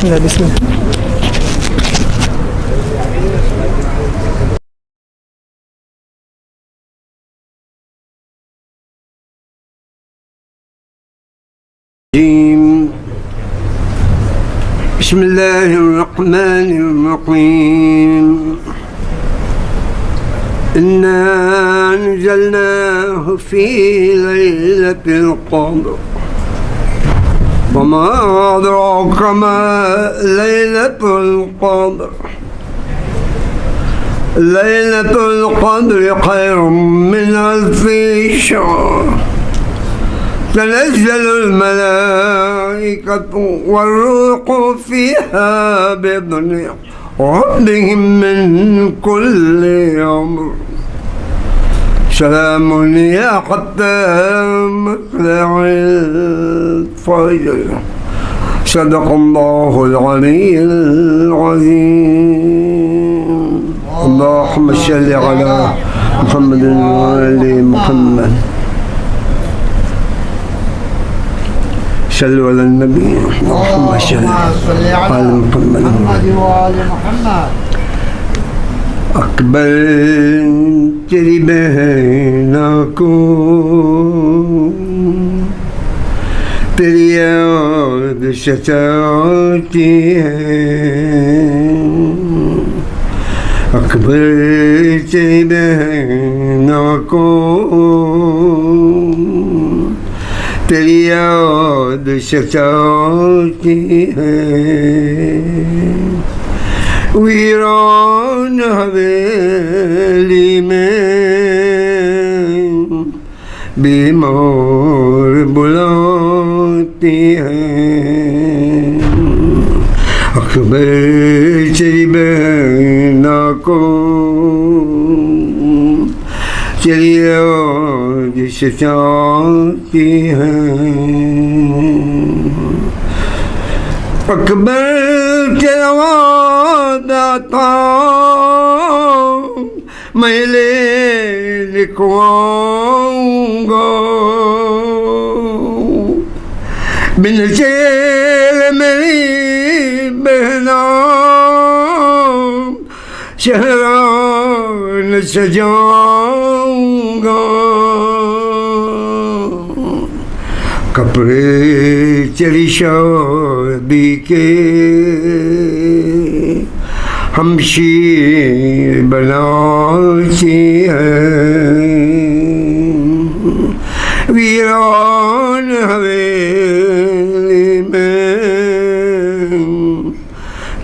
بسم الله بسم الله. بسم الله الرحمن الرحيم. إنا أنزلناه في ليلة القدر وما أدراك ما ليلة القدر. ليلة القدر خير من ألف شهر. تنزل الملائكة والروح فيها بإذن ربهم من كل أمر. سلام هي حتى مطلع الفجر. صدق الله العلي العظيم. اللهم صل على محمد وآل محمد. صلوا على النبي. اللهم صل على محمد وآل محمد. اکبر تیری بہنوں کو تیری یاد ستاتی ہے. اکبر تیری بہنوں کو تیری یاد ستاتی ہے. ویران حویلی میں بیمار بلاتی ہے. اکبر تیری بہنوں کو تیری یاد ستاتی ہے. اکبر تیرا وعدہ تھا میں لکھواؤں گا. بن چیر میری بہنا شہران سجاؤں گا. کپڑے تیری شادی کے ہمشیر بناتی ہے. ویران حویلی میں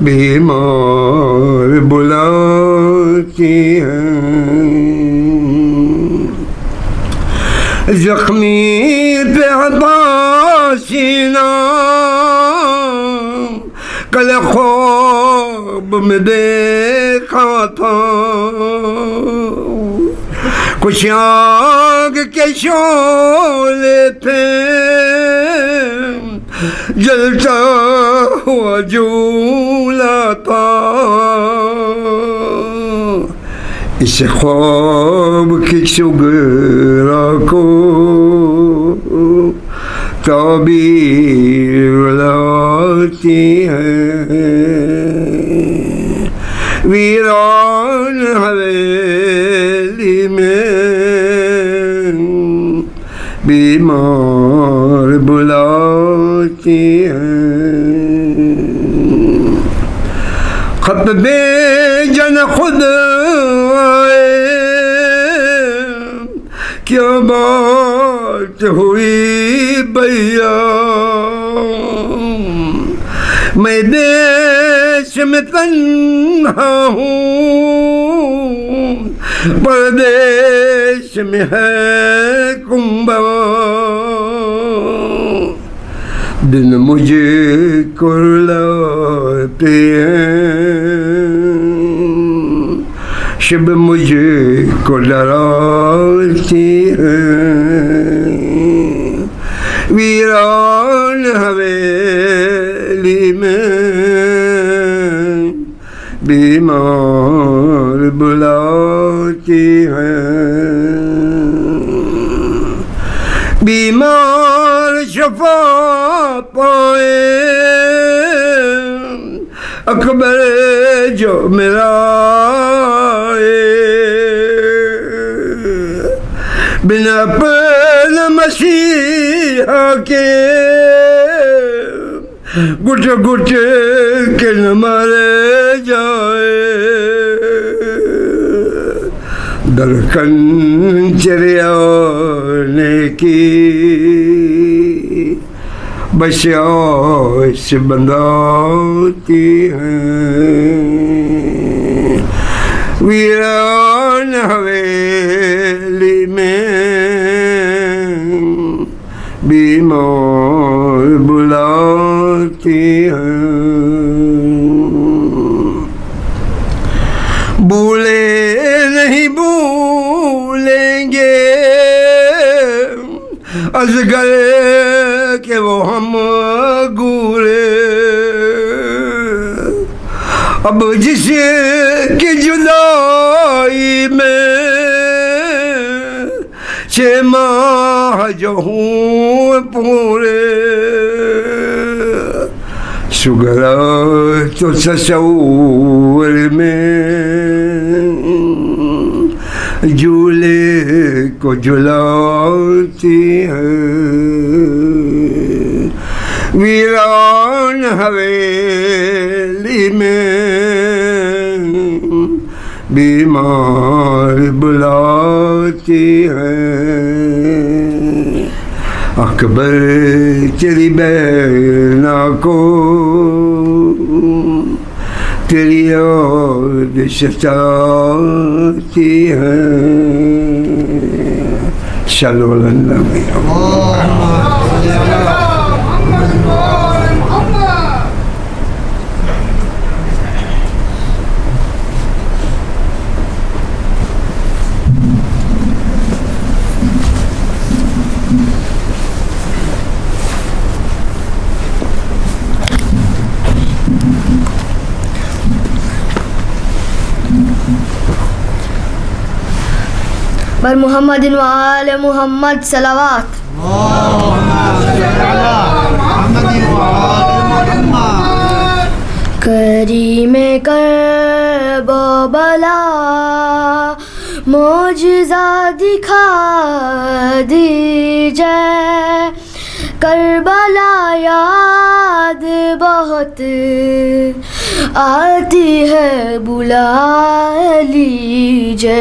بیمار بلاتی ہے. زخمی پہ عطا سینہ کل خواب میں دیکھا تھا. کچھ آگ کے شعلے تھے جلتا ہوا جھولا تھا. اس خواب کی سغرا کو تعبیر لاتی ہے. ویران حویلی میں بیمار بلاتی ہے. خط بھیجن خود آئے کیا بات ہوئی بھیا. میں دیش میں تنہا ہوں پردیش میں ہے کنبہ. دن مجھے کرلاتے ہیں شب مجھے کو ڈراتی ہے. ویران حویلی میں بیمار بلاتی ہے. بیمار شفا پائے اکبر جو میرا بنا پن مسیحا کے گٹ گٹ کے نہ مارے جائے دلکن چریانے کی بشاش بنداتی ہیں ویران حویلی میں بیمار بلاتی ہیں بھولے نہیں بھولیں گے ازغر کہ وہ ہم گورے اب جس کی جدائی میں 6 ماہ جو ہوں پورے شگر تو تصور میں جھولے کو جھلاتی ہے ویران حویلی میں بیمار بلاتی ہے اکبر تیری بینا کو تیری یاد ستاتی ہے صلی اللہ علیہ بر محمد و آل محمد صلوات کریم کرب و بلا معجزہ دکھا دیجئے کربلا یاد بہت آتی ہے بلا لیجئے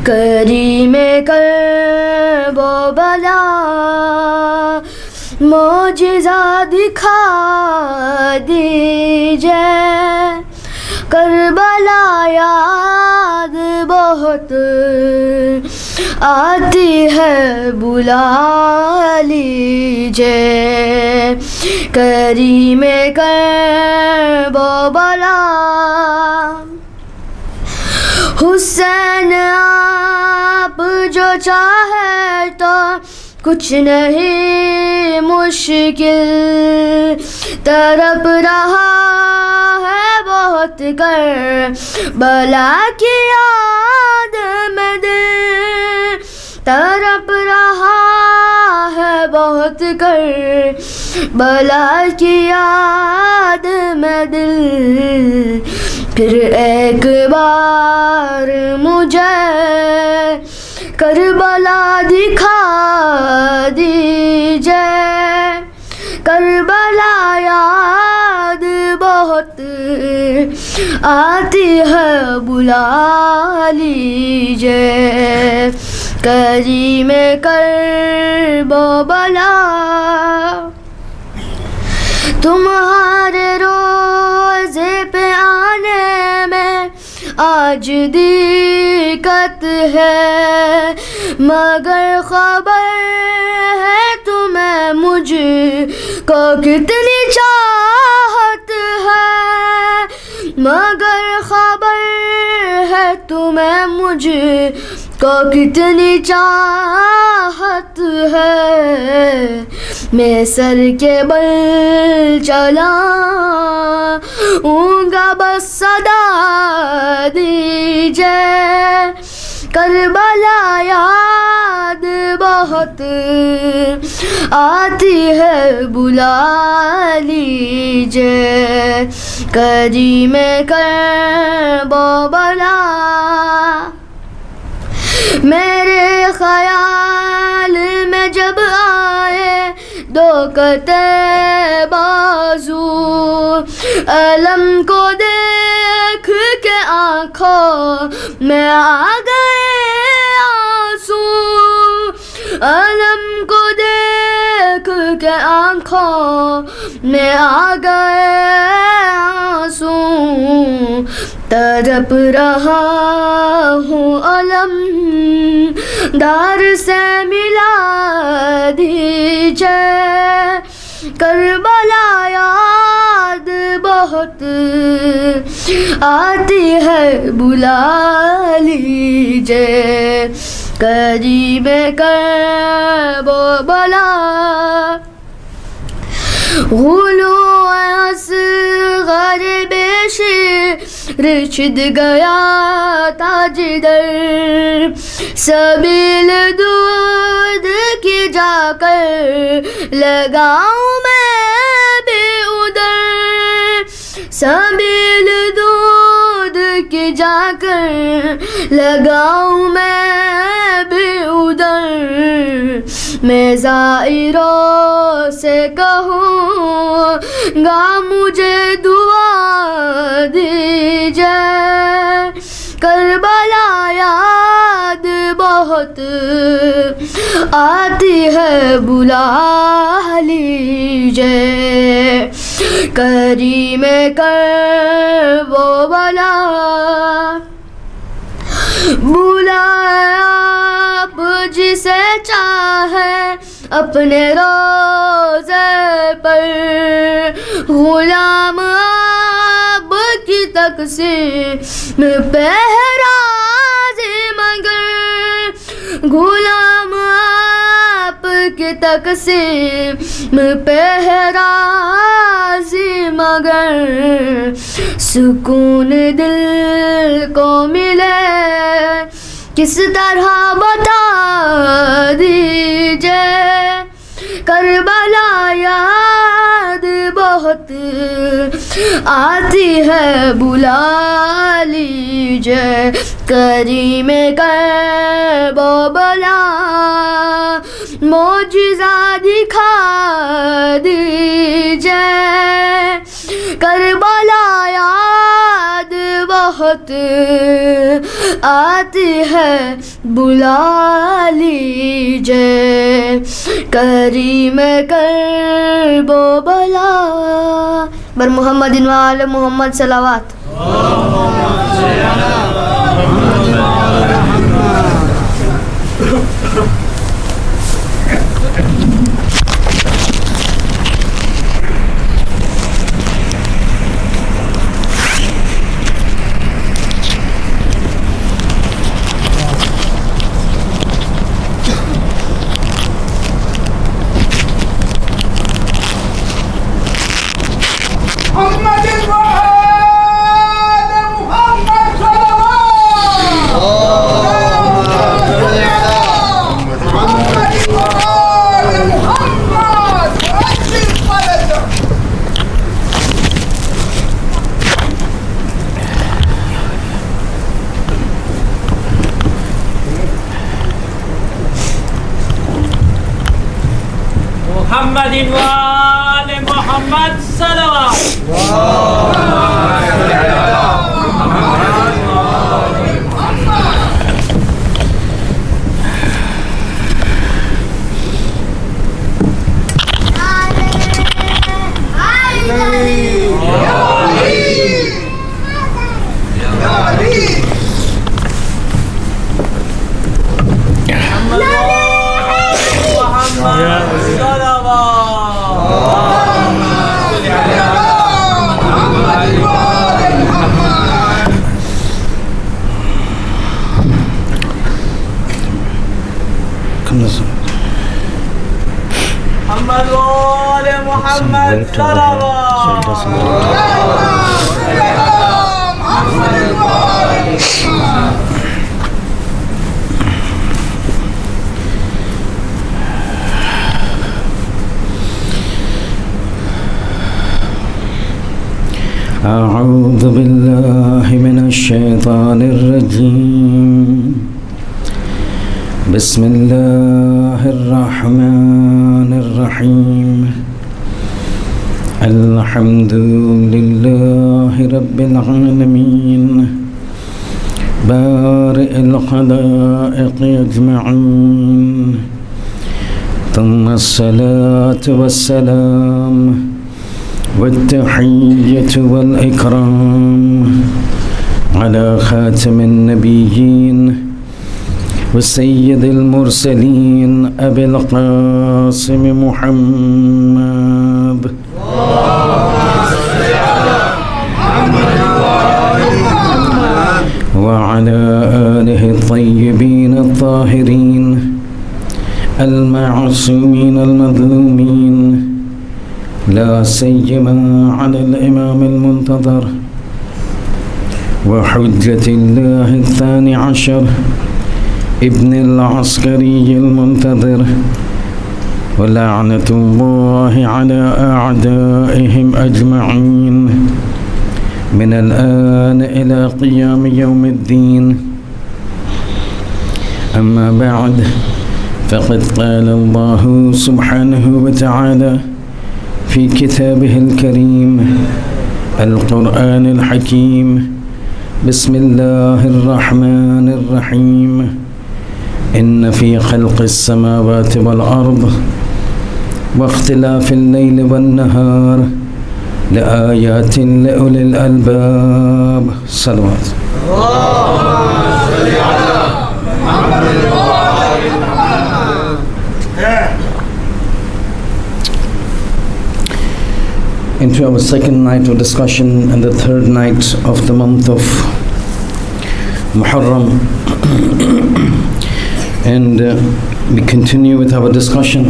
کریم کرب و بلا معجزہ دکھا دیجئے کربلا یاد بہت آتی ہے بلا لیجئے کریم کرب و بلا حسین آپ جو چاہے تو کچھ نہیں مشکل تڑپ رہا ہے بہت کربلا کی یاد میں دل تڑپ رہا ہے بہت کربلا کی یاد میں دل پھر ایک بار مجھے کربلا دکھا دیجئے کربلا یاد بہت آتی ہے بلا لیجئے کریم کرب و بلا تمہارے روزے پہ آنے میں آج دقت ہے مگر خبر ہے تمہیں مجھ کو کتنی چاہت ہے مگر خبر ہے تمہیں مجھ کو کتنی چاہت ہے میں سر کے بل چلاؤں گا بس صدا دیجئے کربلا یاد بہت بہت آتی ہے بلا لیجیے کریم کرب و بلا میرے خیال میں جب آئے دو کتے بازو علم کو دیکھ کے آنکھوں میں آ گئے آنسو علم کو دیکھ کے آنکھوں میں آ گئے آنسو تڑپ رہا ہوں علم دار سے ملا دیجیے کربلا یاد بہت آتی ہے بلا لیجیے قریب کرب و بلا غلو اصغر بشر چھد گیا تھا جدھر سبیل دودھ کی جا کر لگاؤں میں بھی ادھر سبیل دودھ کی جا کر لگاؤں میں بھی ادھر میں زائروں سے کہوں گا مجھے دعا دیجیے کربلا یاد بہت آتی ہے بلا لیجیے کریم کرب و بلا بلایا آپ جسے چاہے اپنے روزے پر غلام آپ کی تقسیم پہ راضی مگر غلام آپ کی تقسیم پہ راضی مگر سکون دل کو ملے کس طرح بتا دیجیے کربلا یاد بہت آتی ہے بلا لیجیے کریم کرب و بلا معجزہ دکھا دیجیے کربلا یاد بہت آتی ہے بلا لیجیے کریم کرب و بلا بر محمد و آل محمد صلوات محمد وآل محمد صلوات محمد وآل محمد صلوات أعوذ بالله من الشيطان الرجيم بسم الله الرحمن الرحيم الحمد لله رب العالمين بارئ الخلائق أجمعين ثم الصلاة والسلام والتحية والإكرام على خاتم النبيين وسيد المرسلين أبي القاسم محمد وعلى آله الطيبين الطاهرين المعصومين المظلومين لا سيما على الإمام المنتظر وحجة الله الثاني عشر ابن العسكري المنتظر ولعنة الله على أعدائهم أجمعين من الآن إلى قيام يوم الدين. أما بعد، فقد قال الله سبحانه وتعالى في كتابه الكريم القرآن الحكيم بسم الله الرحمن الرحيم إن في خلق السماوات والأرض واختلاف الليل والنهار لآيات لأولي الألباب. صلوات. Into our second night of discussion and the third night of the month of Muharram. And we continue with our discussion.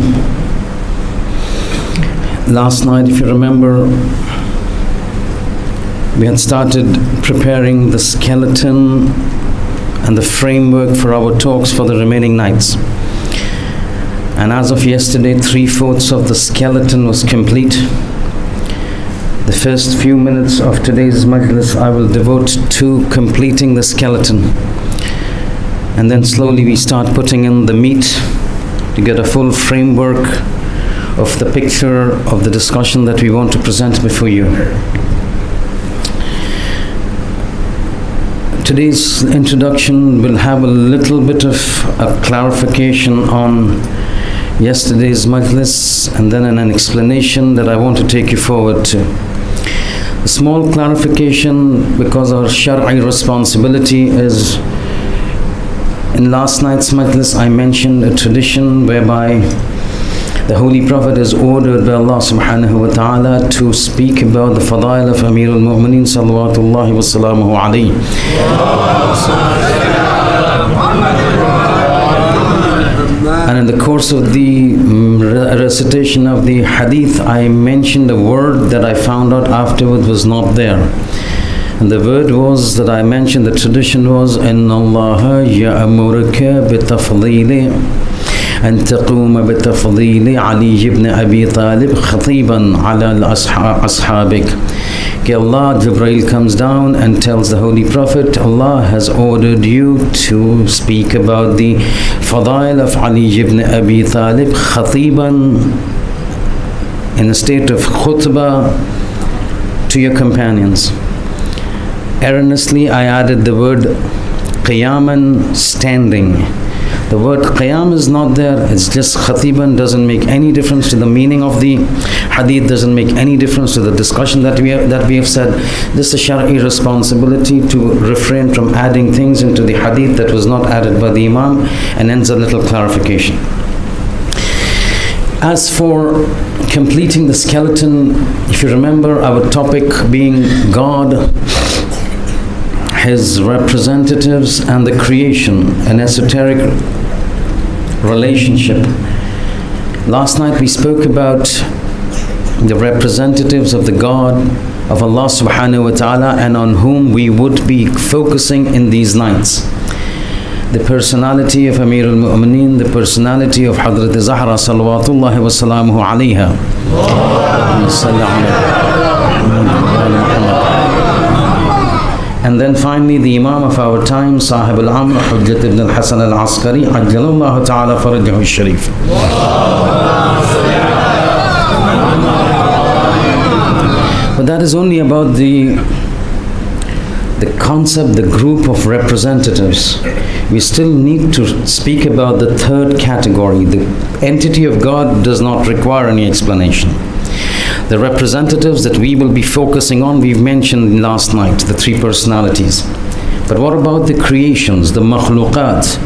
Last night, if you remember, we had started preparing the skeleton and the framework for our talks for the remaining nights. And as of yesterday, 3/4 of the skeleton was complete. The first few minutes of today's Majlis I will devote to completing the skeleton. And then slowly we start putting in the meat to get a full framework of the picture of the discussion that we want to present before you. Today's introduction will have a little bit of a clarification on yesterday's Majlis and then an explanation that I want to take you forward to. A small clarification because our Shar'i responsibility is, in last night's Majlis I mentioned a tradition whereby the Holy Prophet is ordered by Allah subhanahu wa ta'ala to speak about the fadail of Amir al-Mu'mineen salawatullahi wa salamuhu alayhi. And in the course of the recitation of the hadith, I mentioned a word that I found out afterwards was not there. And the word was that I mentioned, the tradition was, إِنَّ اللَّهَ يَأْمُرُكَ بِتَفْضِيلِ أن تقوم بتفضيل علي بن أبي طالب خطيبا على أصحابك. Allah, Jibreel comes down and tells the Holy Prophet, Allah has ordered you to speak about the fadail of Ali ibn Abi Talib khatiban, in a state of khutbah to your companions. Erroneously I added the word qiyaman, standing. The word qiyam is not there, it's just khatiban, doesn't make any difference to the meaning of the hadith, doesn't make any difference to the discussion that we have said. This is a Shar'i responsibility to refrain from adding things into the hadith that was not added by the Imam, and ends a little clarification. As for completing the skeleton, if you remember our topic being God, His representatives and the creation, an esoteric relationship. Last night we spoke about the representatives of the God of Allah subhanahu wa ta'ala, and on whom we would be focusing in these nights. The personality of Amir al-Mu'mineen, the personality of Hadrat Zahra salawatullahi wa salamuhu alayha. And then finally, the Imam of our time, Sahib al-Amr, Hujjat ibn al-Hasan al-Askari, Ajjalallahu ta'ala farajahu al-Sharif. But that is only about the concept, the group of representatives. We still need to speak about the third category. The entity of God does not require any explanation. The representatives that we will be focusing on, we've mentioned last night, the three personalities. But what about the creations, the makhluqat?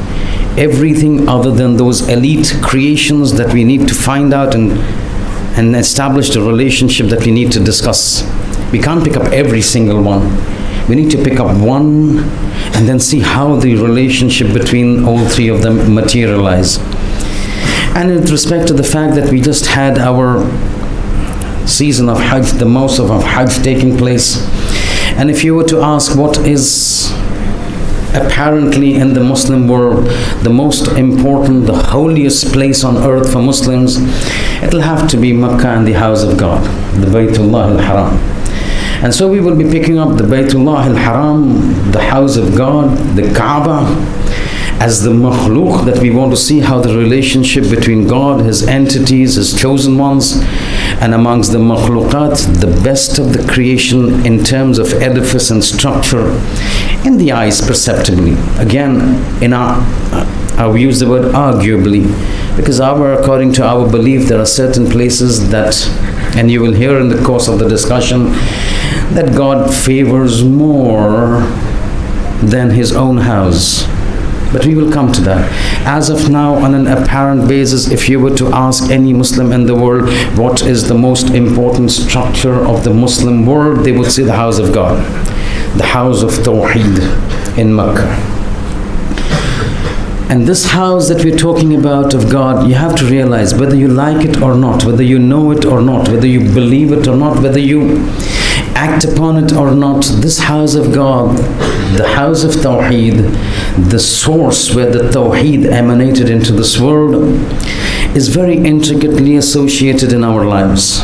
Everything other than those elite creations that we need to find out and establish the relationship that we need to discuss. We can't pick up every single one. We need to pick up one and then see how the relationship between all three of them materialize. And with respect to the fact that we just had our season of Hajj, the Mawsim of Hajj taking place, and if you were to ask what is apparently in the Muslim world the most important, the holiest place on earth for Muslims, it'll have to be Makkah and the house of God, the Baytullah al-Haram. And so we will be picking up the Baytullah al-Haram, the house of God, the Kaaba, as the makhluk that we want to see how the relationship between God, His entities, His chosen ones, and amongst the makhluqat, the best of the creation in terms of edifice and structure, in the eyes perceptibly. Again, in I use the word arguably, because according to our belief, there are certain places that, and you will hear in the course of the discussion, that God favors more than His own house. But we will come to that. As of now, on an apparent basis, if you were to ask any Muslim in the world, what is the most important structure of the Muslim world, they would say the house of God, the house of Tawheed in Makkah. And this house that we're talking about of God, you have to realize, whether you like it or not, whether you know it or not, whether you believe it or not, whether you act upon it or not, this house of God, the house of Tawheed, the source where the Tawheed emanated into this world, is very intricately associated in our lives.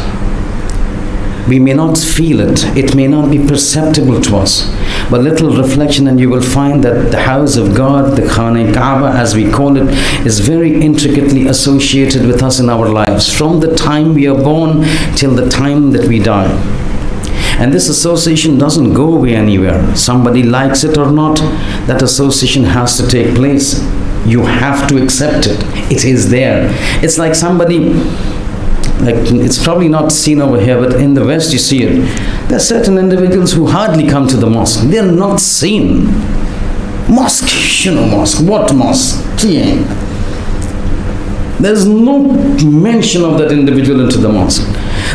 We may not feel it, it may not be perceptible to us, but little reflection and you will find that the house of God, the Khane Kaaba as we call it, is very intricately associated with us in our lives, from the time we are born till the time that we die. And this association doesn't go away anywhere. Somebody likes it or not, that association has to take place. You have to accept it. It is there. It's like somebody, it's probably not seen over here, but in the West you see it. There are certain individuals who hardly come to the mosque. They're not seen. Mosque, mosque. What mosque? There's no mention of that individual into the mosque.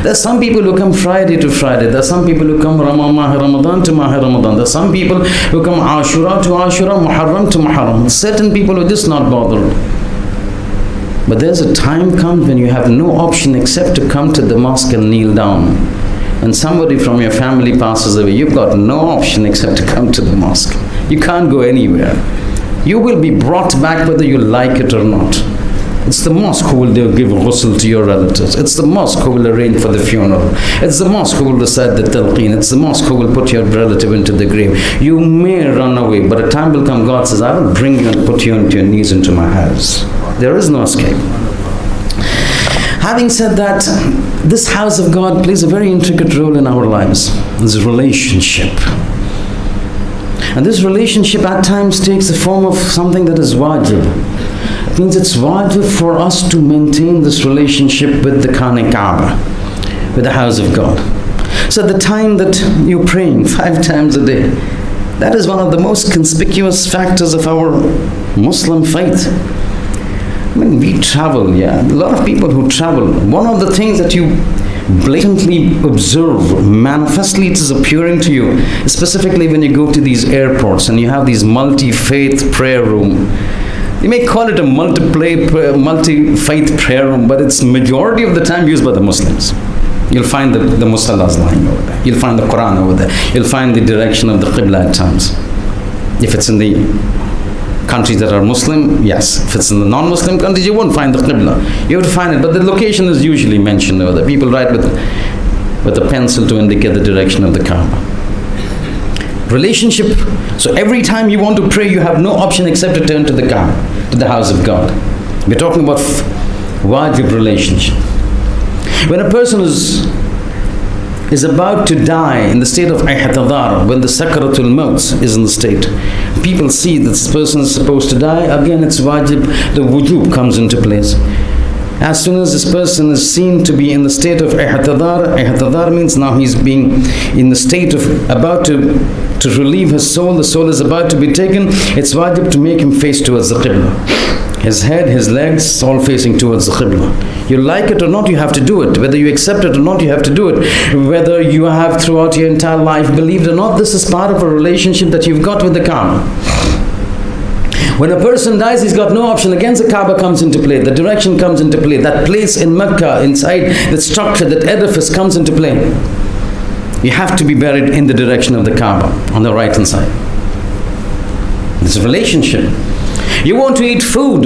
There are some people who come Friday to Friday. There are some people who come Ramadan to Ramadan. There are some people who come Ashura to Ashura, Muharram to Muharram. Certain people who are just not bothered. But there's a time comes when you have no option except to come to the mosque and kneel down. When somebody from your family passes away, you've got no option except to come to the mosque. You can't go anywhere. You will be brought back whether you like it or not. It's the mosque who will give ghusl to your relatives. It's the mosque who will arrange for the funeral. It's the mosque who will decide the talqeen. It's the mosque who will put your relative into the grave. You may run away, but a time will come, God says, I will bring you and put you onto your knees into my house. There is no escape. Having said that, this house of God plays a very intricate role in our lives. This relationship. And this relationship at times takes the form of something that is wajib. It means it's wajib for us to maintain this relationship with the Khane Kaaba, with the house of God. So the time that you're praying 5 times a day, that is one of the most conspicuous factors of our Muslim faith. I mean, we travel, a lot of people who travel, one of the things that you blatantly observe, manifestly it is appearing to you, specifically when you go to these airports and you have these multi-faith prayer room. You may call it a multi-faith prayer room, but it's majority of the time used by the Muslims. You'll find the musallas lying over there. You'll find the Quran over there. You'll find the direction of the Qibla at times. If it's in the countries that are Muslim, yes. If it's in the non-Muslim countries, you won't find the Qibla. You have to find it, but the location is usually mentioned over there. People write with a pencil to indicate the direction of the Kaaba. Relationship. So every time you want to pray, you have no option except to turn to the Kaaba, to the house of God. We're talking about wajib relationship. When a person is about to die in the state of ihtadar, when the sakaratul maut is in the state, people see that this person is supposed to die, again it's wajib, the wujub comes into place. As soon as this person is seen to be in the state of ihtadar means now he's being in the state of about to relieve his soul, the soul is about to be taken, it's wajib to make him face towards the qibla. His head, his legs, all facing towards the qibla. You like it or not, you have to do it. Whether you accept it or not, you have to do it. Whether you have throughout your entire life believed or not, this is part of a relationship that you've got with the Kaaba. When a person dies, he's got no option. Again, the Kaaba comes into play. The direction comes into play. That place in Mecca, inside that structure, that edifice comes into play. You have to be buried in the direction of the Kaaba, on the right hand side. This is a relationship. You want to eat food.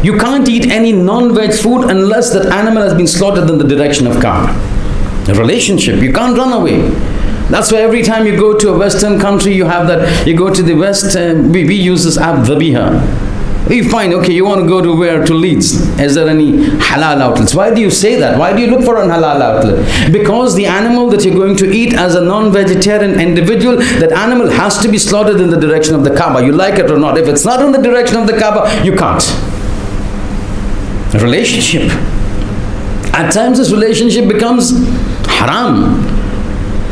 You can't eat any non-veg food unless that animal has been slaughtered in the direction of Kaaba. A relationship. You can't run away. That's why every time you go to a Western country, you have that, you go to the West, we use this app, Dhabiha. You find, okay, you want to go to where? To Leeds. Is there any halal outlets? Why do you say that? Why do you look for an halal outlet? Because the animal that you're going to eat as a non-vegetarian individual, that animal has to be slaughtered in the direction of the Kaaba. You like it or not. If it's not in the direction of the Kaaba, you can't. A relationship. At times this relationship becomes haram.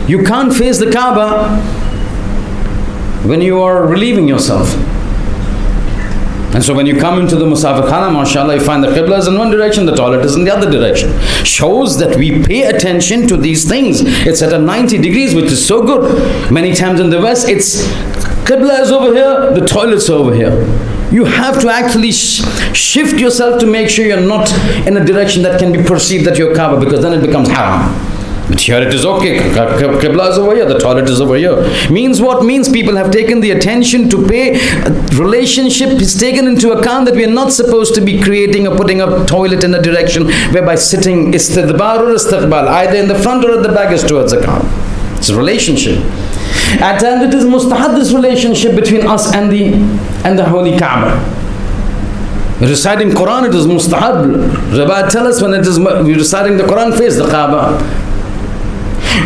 You can't face the Kaaba when you are relieving yourself. And so when you come into the Musafir Khana, mashallah, you find the Qibla is in one direction, the toilet is in the other direction. Shows that we pay attention to these things. It's at a 90 degrees, which is so good. Many times in the West, it's Qibla is over here, the toilet's over here. You have to actually shift yourself to make sure you're not in a direction that can be perceived that you're Kaaba, because then it becomes haram. But here it is okay, Qibla is over here, the toilet is over here. Means what? Means people have taken the attention to pay. Relationship is taken into account that we are not supposed to be creating or putting a toilet in a direction whereby sitting istidbar or istiqbal, either in the front or at the back is towards the Kaaba. It's a relationship. At times it is mustahab, this relationship between us and the holy Kaaba. Reciting Quran, it is mustahab. Rabbi tell us when we're reciting the Quran, face the Kaaba.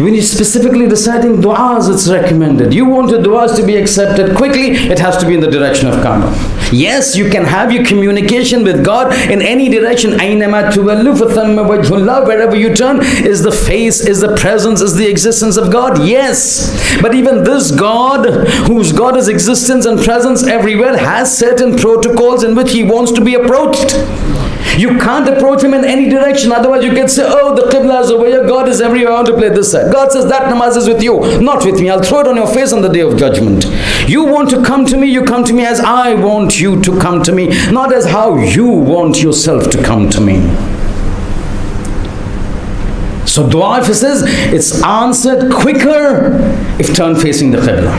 When you're specifically reciting du'as, it's recommended. You want your du'as to be accepted quickly, it has to be in the direction of Kaaba. Yes, you can have your communication with God in any direction. أَيْنَمَا تُوَلُّ فَثَمَّ وَجْهُ اللَّهِ. Wherever you turn, is the face, is the presence, is the existence of God. Yes. But even this God, whose God is existence and presence everywhere, has certain protocols in which He wants to be approached. You can't approach Him in any direction, otherwise you can say, oh, the Qibla is over here, God is everywhere, I want to play this side. God says, that namaz is with you, not with me. I'll throw it on your face on the day of judgment. You want to come to me, you come to me as I want you to come to me, not as how you want yourself to come to me. So dua, if it says, it's answered quicker if turned facing the Qibla.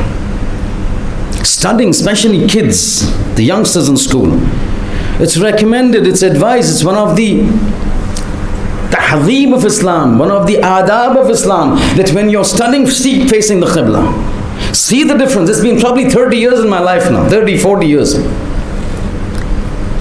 Studying, especially kids, the youngsters in school, it's recommended, it's advised, it's one of the tahdheeb of Islam, one of the adab of Islam, that when you're studying, see facing the Qibla. See the difference. It's been probably 30 years in my life now, 30, 40 years.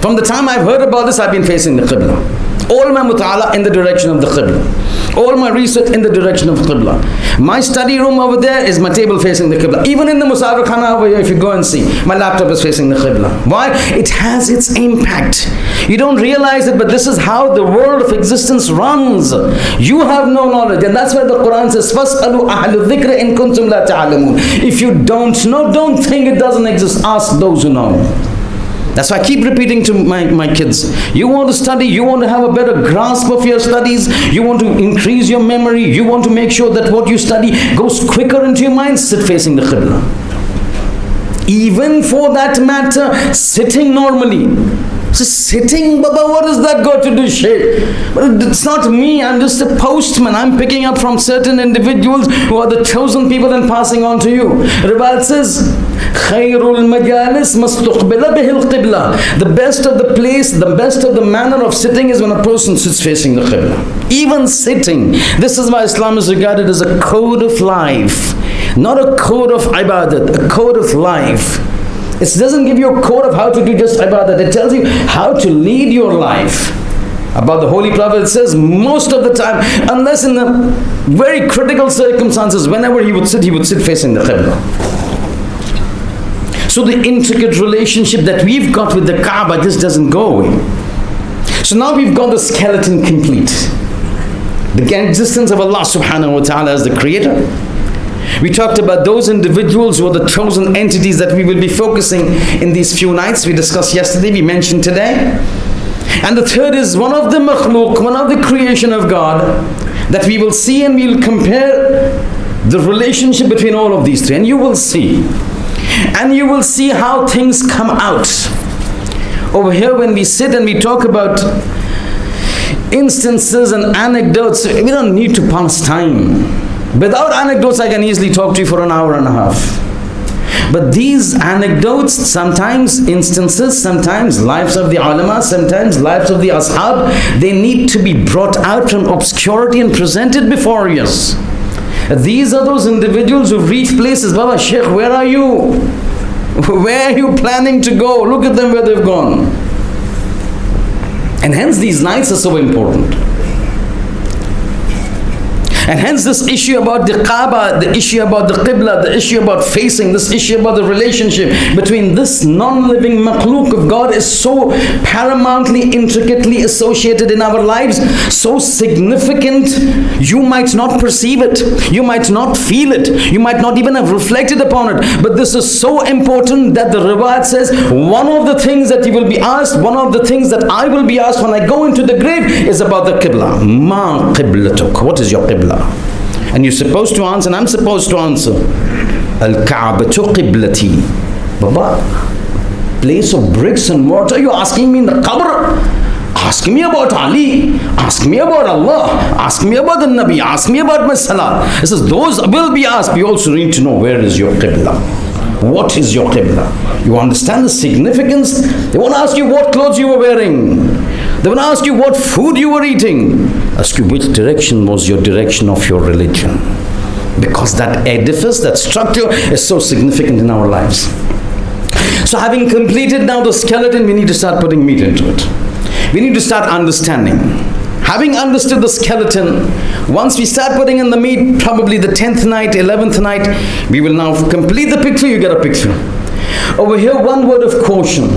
From the time I've heard about this, I've been facing the Qibla. All my muta'ala in the direction of the Qibla. All my research in the direction of Qibla. My study room over there is my table facing the Qibla. Even in the Musafir Khana over here, if you go and see, my laptop is facing the Qibla. Why? It has its impact. You don't realize it, but this is how the world of existence runs. You have no knowledge, and that's why the Quran says, فَاسْأَلُوا أَهْلُ الذِّكْرِ إِن كُنتُمْ لَا تَعْلَمُونَ. If you don't know, don't think it doesn't exist. Ask those who know. That's why I keep repeating to my kids. You want to study, you want to have a better grasp of your studies, you want to increase your memory, you want to make sure that what you study goes quicker into your mind, sit facing the Qibla. Even for that matter, sitting normally. So sitting, Baba, what does that got to do, Sheikh? But it's not me, I'm just a postman. I'm picking up from certain individuals who are the chosen people and passing on to you. Ribal says, خَيْرُ الْمَجَالِسِ مَسْتُقْبِلَ بِهِ الْقِبْلَةِ. The best of the place, the best of the manner of sitting is when a person sits facing the Qibla. Even sitting. This is why Islam is regarded as a code of life. Not a code of ibadat, a code of life. It doesn't give you a code of how to do just ibadat. It tells you how to lead your life. About the Holy Prophet, it says most of the time, unless in the very critical circumstances, whenever he would sit facing the Qibla. So the intricate relationship that we've got with the Kaaba just doesn't go away. So now we've got the skeleton complete. The existence of Allah subhanahu wa ta'ala as the creator. We talked about those individuals who are the chosen entities that we will be focusing in these few nights. We discussed yesterday, we mentioned today. And the third is one of the makhluk, one of the creation of God that we will see, and we will compare the relationship between all of these three, and you will see. And you will see how things come out. Over here when we sit and we talk about instances and anecdotes, we don't need to pass time. Without anecdotes, I can easily talk to you for an hour and a half. But these anecdotes, sometimes instances, sometimes lives of the ulama, sometimes lives of the ashab, they need to be brought out from obscurity and presented before us. These are those individuals who've reached places. Baba, Sheikh, where are you? Where are you planning to go? Look at them where they've gone. And hence these nights are so important. And hence this issue about the Kaaba, the issue about the Qibla, the issue about facing, this issue about the relationship between this non-living makhluk of God is so paramountly, intricately associated in our lives, so significant, you might not perceive it, you might not feel it, you might not even have reflected upon it, but this is so important that the riwayat says, one of the things that you will be asked, one of the things that I will be asked when I go into the grave is about the Qibla. Ma qiblatuk, what is your Qibla? And you're supposed to answer, and I'm supposed to answer. Al-Ka'batu qiblati. Baba, place of bricks and mortar, you're asking me in the qabr? Ask me about Ali, ask me about Allah, ask me about the Nabi, ask me about my salah. He says, those will be asked. You also need to know, where is your Qibla? What is your Qibla? You understand the significance? They won't ask you what clothes you were wearing. They won't ask you what food you were eating. Ask you which direction was your direction of your religion. Because that edifice, that structure is so significant in our lives. So having completed now the skeleton, we need to start putting meat into it. We need to start understanding. Having understood the skeleton, once we start putting in the meat, probably the 10th night, 11th night, we will now complete the picture, you get a picture. Over here, one word of caution.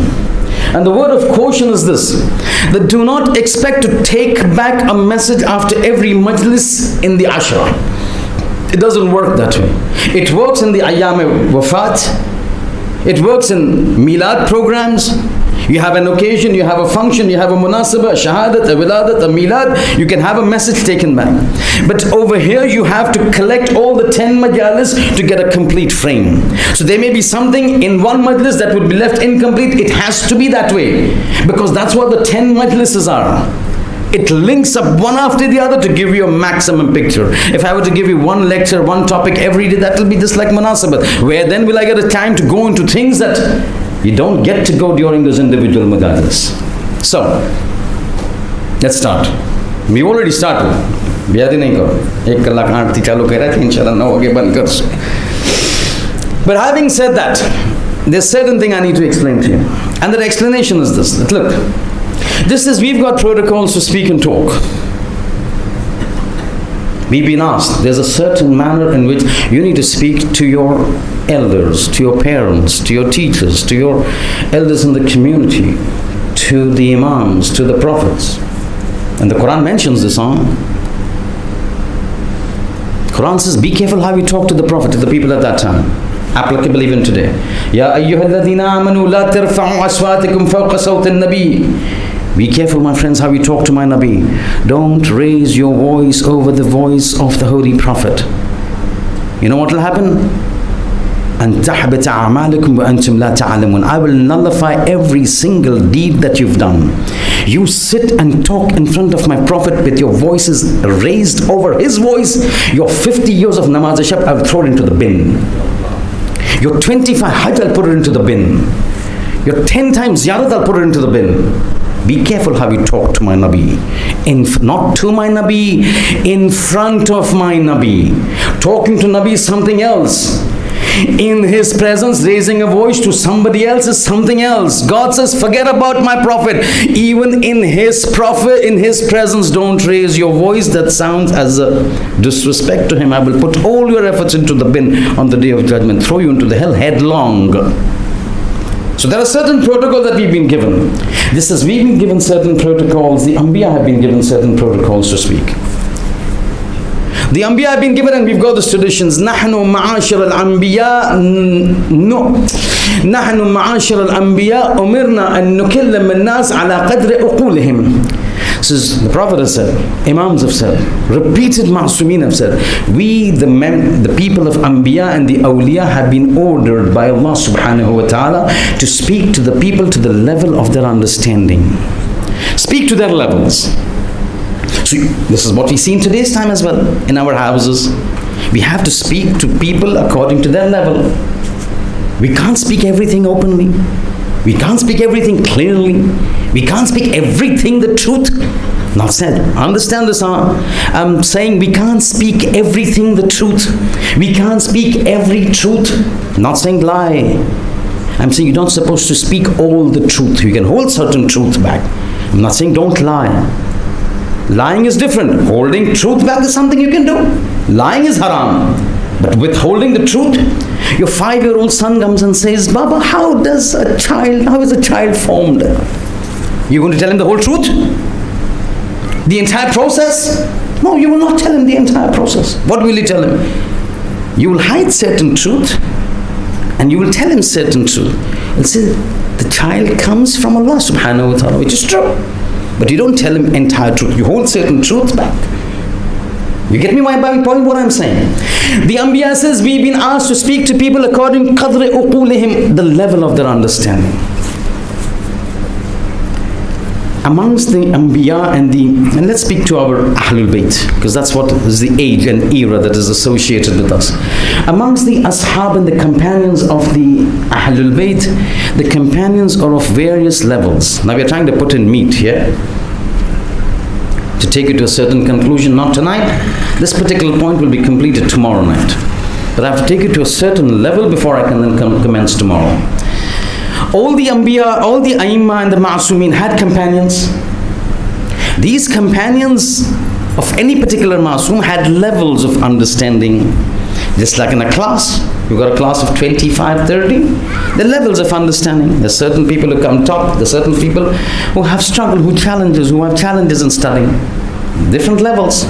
And the word of caution is this, that do not expect to take back a message after every majlis in the Ashra. It doesn't work that way. It works in the Ayyam Wafat. It works in Milad programs. You have an occasion, you have a function, you have a munasabah, a shahadat, a wiladat, a milad, you can have a message taken back. But over here you have to collect all the 10 majalis to get a complete frame. So there may be something in one majlis that would be left incomplete. It has to be that way, because that's what the 10 majlises are. It links up one after the other to give you a maximum picture. If I were to give you one lecture, one topic every day, that will be just like munasabat. Where then will I get a time to go into things that you don't get to go during those individual majalis. So, let's start. We already started. But having said that, there's certain thing I need to explain to you. And that explanation is this. That look, this is, we've got protocols to speak and talk. We've been asked, there's a certain manner in which you need to speak to your elders, to your parents, to your teachers, to your elders in the community, to the imams, to the prophets. And the Quran mentions this on. Quran says, be careful how you talk to the prophet, to the people at that time. Applicable even today. Ya ayyuhalladhina amanu la tarfa'u aswatakum fawqa sawti an-nabi. Be careful, my friends, how you talk to my Nabi. Don't raise your voice over the voice of the Holy Prophet. You know what will happen? أَن تَحْبِتَ أَعْمَالِكُمْ وَأَنْتُمْ لَا تَعْلَمُونَ. I will nullify every single deed that you've done. You sit and talk in front of my Prophet with your voices raised over his voice. Your 50 years of namaz shab, I'll throw it into the bin. Your 25 hajj, I'll put it into the bin. Your 10 times ziyarat, I'll put it into the bin. Be careful how you talk to my Nabi. not to my Nabi, in front of my Nabi. Talking to Nabi is something else. In his presence, raising a voice to somebody else is something else. God says, forget about my prophet. Even in his prophet, in his presence, don't raise your voice. That sounds as a disrespect to him. I will put all your efforts into the bin on the day of judgment, throw you into the hell headlong. So there are certain protocols that we've been given. This is, we've been given certain protocols. The Anbiya have been given certain protocols to speak. The Anbiya have been given, and we've got these traditions. نحن معاشر الأنبياء نحن معاشر الأنبياء أمرنا أن نكلم الناس على قدر عقولهم. Says the Prophet has said, Imams have said, repeated Ma'sumin have said, we the people of Anbiya and the Awliya have been ordered by Allah subhanahu wa ta'ala to speak to the people to the level of their understanding. Speak to their levels. So this is what we see in today's time as well, in our houses. We have to speak to people according to their level. We can't speak everything openly. We can't speak everything clearly. We can't speak everything the truth. Not said. Understand this, I'm saying we can't speak everything the truth. We can't speak every truth. Not saying lie. I'm saying you're not supposed to speak all the truth. You can hold certain truth back. I'm not saying don't lie. Lying is different. Holding truth back is something you can do. Lying is haram. But withholding the truth, your 5-year-old son comes and says, Baba, how is a child formed? You're going to tell him the whole truth? The entire process? No, you will not tell him the entire process. What will you tell him? You will hide certain truth, and you will tell him certain truth. And say, the child comes from Allah subhanahu wa ta'ala, which is true. But you don't tell him entire truth. You hold certain truths back. You get me my point, what I'm saying? The Anbiya says we've been asked to speak to people according to qadri uqulihim, the level of their understanding. Amongst the Anbiya and let's speak to our Ahlul Bayt, because that's what is the age and era that is associated with us. Amongst the Ashab and the companions of the Ahlul Bayt, the companions are of various levels. Now we are trying to put in meat here, to take it to a certain conclusion, not tonight. This particular point will be completed tomorrow night. But I have to take it to a certain level before I can then commence tomorrow. All the Anbiya, all the Aimma and the Ma'sumin had companions. These companions of any particular Ma'sum had levels of understanding. Just like in a class, you've got a class of 25, 30, the levels of understanding. There's certain people who come top, there's certain people who have struggled, who have challenges in studying. Different levels.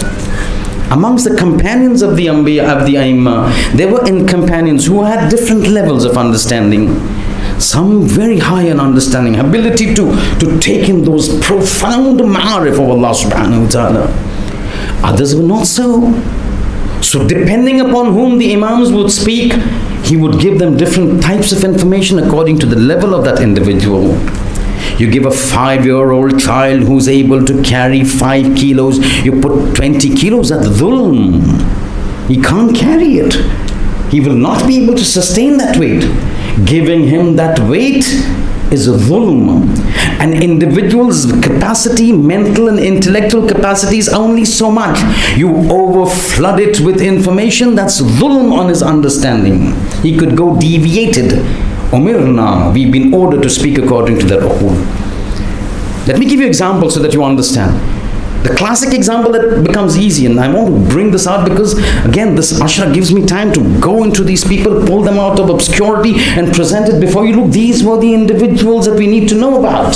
Amongst the companions of the Anbiya, of the Aimma, there were companions who had different levels of understanding. Some very high in understanding, ability to take in those profound ma'arif of Allah subhanahu wa ta'ala. Others were not so. So depending upon whom the Imams would speak, he would give them different types of information according to the level of that individual. You give a 5-year-old child who's able to carry 5 kilos, you put 20 kilos at dhulm. He can't carry it. He will not be able to sustain that weight. Giving him that weight is a dhulm. An individual's capacity, mental and intellectual capacity is only so much. You overflood it with information, that's dhulm on his understanding. He could go deviated. Umirna, we've been ordered to speak according to their uqul. Let me give you an example so that you understand. The classic example that becomes easy, and I want to bring this out because again this ashra gives me time to go into these people, pull them out of obscurity and present it before you. Look, these were the individuals that we need to know about.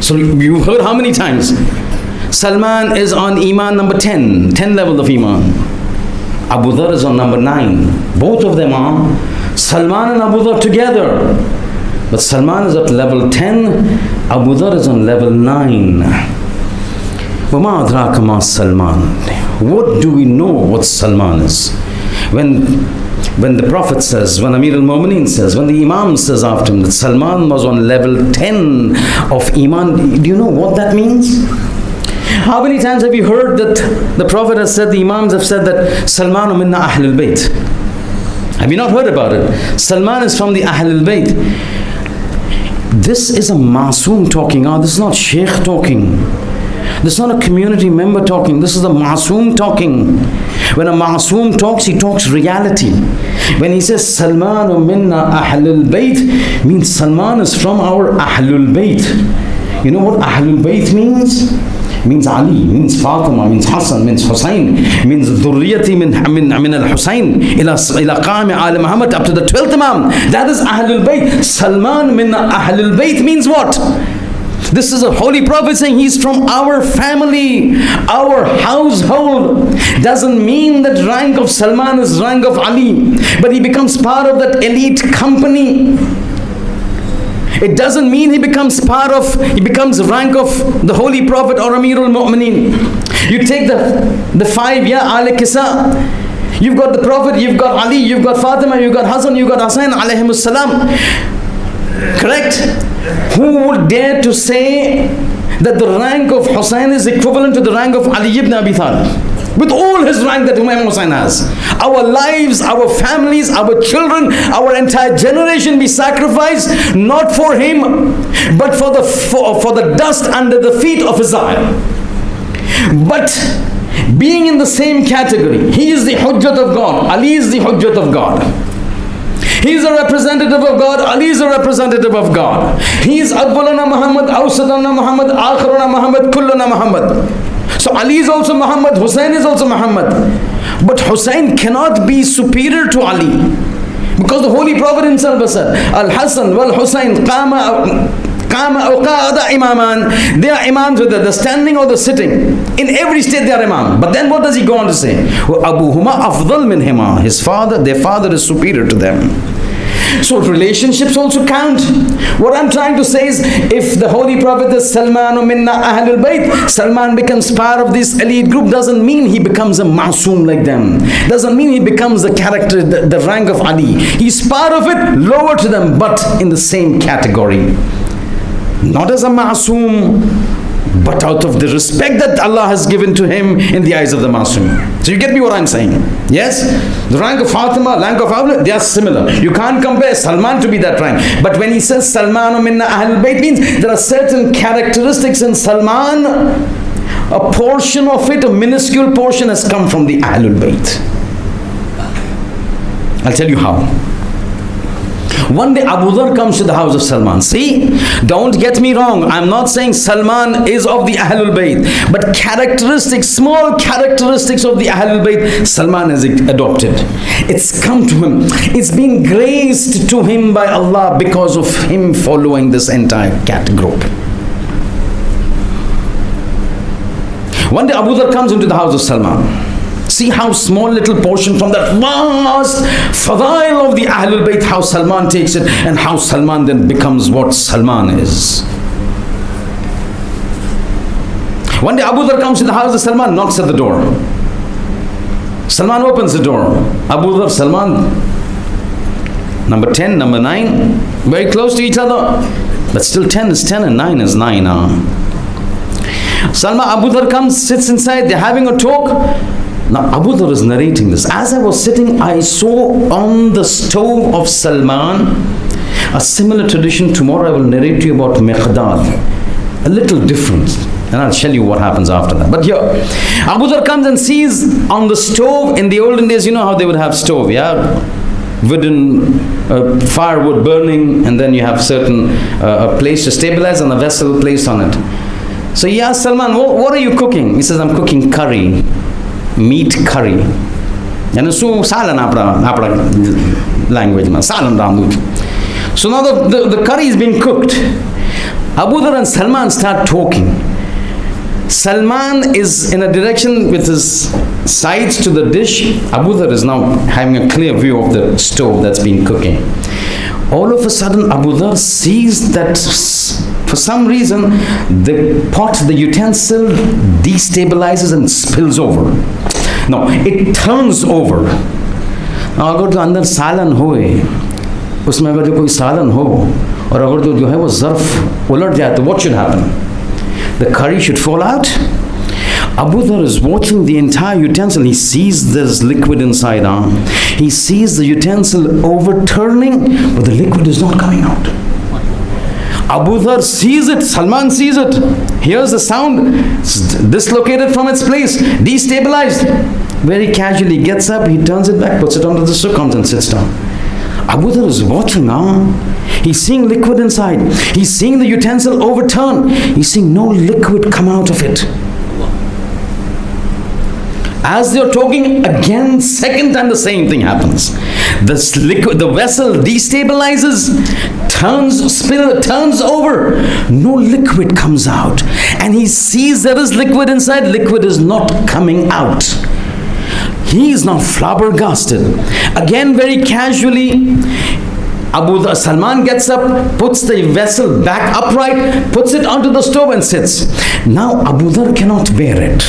So you've heard how many times? Salman is on Iman number 10 level of Iman. Abu Dhar is on number 9. Both of them are Salman and Abu Dhar together. But Salman is at level 10, Abu Dhar is on level 9. وَمَا أَدْرَاكَ مَا Salman. What do we know what Salman is? When the Prophet says, when Amir al-Mu'mineen says, when the Imam says after him that Salman was on level 10 of Iman, do you know what that means? How many times have you heard that the Prophet has said, the Imams have said that Salman minna Ahlul Bayt? Have you not heard about it? Salman is from the Ahlul Bayt. This is a Masoom talking. This is not Sheikh talking. This is not a community member talking. This is the Masoom talking. When a Masoom talks, he talks reality. When he says Salman minna Ahlul Bayt, means Salman is from our Ahlul Bayt. You know what Ahlul Bayt means? Means Ali, means Fatima, means Hassan, means Hussein, means Dhurriyati min al-Hussein ila Qami al Muhammad, up to the 12th Imam. That is Ahlul Bayt. Salman min Ahlul Bayt means what? This is a holy prophet saying he's from our family, our household. Doesn't mean that rank of Salman is rank of Ali, but he becomes part of that elite company. It doesn't mean he becomes rank of the holy prophet or Amirul Mu'mineen. You take the five, Al Kisa. You've got the prophet, you've got Ali, you've got Fatima, you've got Hassan, you've got Hussein alayhimus salam. Correct? Who would dare to say that the rank of Hussein is equivalent to the rank of Ali ibn Abi Talib? With all his rank that Imam Hussein has. Our lives, our families, our children, our entire generation be sacrificed not for him, but for the dust under the feet of his eye. But being in the same category, he is the Hujjat of God, Ali is the Hujjat of God. He is a representative of God, Ali is a representative of God. He is Awwaluna Muhammad, Awsaduna Muhammad, Akhiruna Muhammad, Kulluna Muhammad. So Ali is also Muhammad, Hussein is also Muhammad. But Hussein cannot be superior to Ali. Because the Holy Prophet himself has said, Al-Hassan wal-Hussein qama aw qa'ada imaman. They are imams with the standing or the sitting. In every state they are imam. But then what does he go on to say? Abuhuma afdal minhima. Their father is superior to them. So relationships also count. What I'm trying to say is, if the Holy Prophet is Salman minna Ahlul Bayt, Salman becomes part of this elite group, doesn't mean he becomes a Masoom like them. Doesn't mean he becomes the character, the rank of Ali. He's part of it, lower to them, but in the same category. Not as a Masoom, but out of the respect that Allah has given to him in the eyes of the Masoom. So you get me what I'm saying? Yes? The rank of Fatima, rank of Awla, they are similar. You can't compare Salman to be that rank. But when he says Salman minna Ahlul Bayt, means there are certain characteristics in Salman. A portion of it, a minuscule portion, has come from the Ahlul Bayt. I'll tell you how. One day Abu Dhar comes to the house of Salman. See, don't get me wrong. I'm not saying Salman is of the Ahlul Bayt, but characteristics, small characteristics of the Ahlul Bayt, Salman has adopted. It's come to him. It's been graced to him by Allah because of him following this entire cat group. One day Abu Dhar comes into the house of Salman. See how small little portion from that vast fadail of the Ahlul Bayt, how Salman takes it, and how Salman then becomes what Salman is. One day Abu Dhar comes to the house of Salman, knocks at the door. Salman opens the door. Abu Dhar, Salman, number 10, number 9, very close to each other, but still 10 is 10 and 9 is 9. Salman, Abu Dhar comes, sits inside, they're having a talk. Now Abu Dhar is narrating this. As I was sitting, I saw on the stove of Salman a similar tradition. Tomorrow I will narrate to you about Miqdad. A little different. And I'll tell you what happens after that. But here, Abu Dhar comes and sees on the stove, in the olden days, you know how they would have stove, yeah? Wooden firewood burning, and then you have certain a place to stabilize and a vessel placed on it. So he asks Salman, what are you cooking? He says, I'm cooking curry. Meat curry. And so salan apna language ma salan ramut. So now the curry is being cooked. Abu Dhar and Salman start talking. Salman is in a direction with his sides to the dish. Abu Dhar is now having a clear view of the stove that's been cooking. All of a sudden Abu Dhar sees that for some reason the pot, the utensil destabilizes and spills over. No, it turns over. Now अगर जो अंदर सालन होए, उसमें अगर जो कोई सालन हो और अगर जो है वो ज़र्फ़ उलट जाए तो what should happen? The curry should fall out. Abu Dhar is watching the entire utensil. He sees there's liquid inside. He sees the utensil overturning, but the liquid is not coming out. Abu Dhar sees it, Salman sees it, hears the sound, dislocated from its place, destabilized. Very casually gets up, he turns it back, puts it onto the stool, comes and sits down. Abu Dhar is watching now. He's seeing liquid inside. He's seeing the utensil overturn. He's seeing no liquid come out of it. As they're talking again, second time the same thing happens. The vessel destabilizes, turns over. No liquid comes out. And he sees there is liquid inside. Liquid is not coming out. He is now flabbergasted. Again, very casually, Salman gets up, puts the vessel back upright, puts it onto the stove and sits. Now Abu Dhar cannot bear it.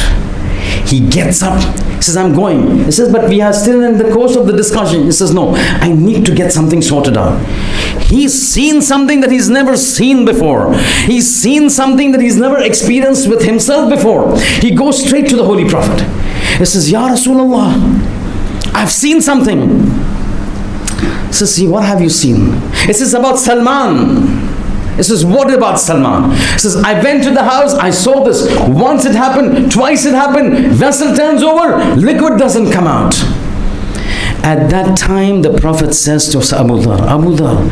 He gets up, he says, I'm going. He says, but we are still in the course of the discussion. He says, no, I need to get something sorted out. He's seen something that he's never seen before. He's seen something that he's never experienced with himself before. He goes straight to the Holy Prophet. He says, Ya Rasulullah, I've seen something. He says, see, what have you seen? It says about Salman. He says, what about Salman? He says, I went to the house, I saw this. Once it happened, twice it happened. Vessel turns over, liquid doesn't come out. At that time, the Prophet says to Abu Dhar, Abu Dhar,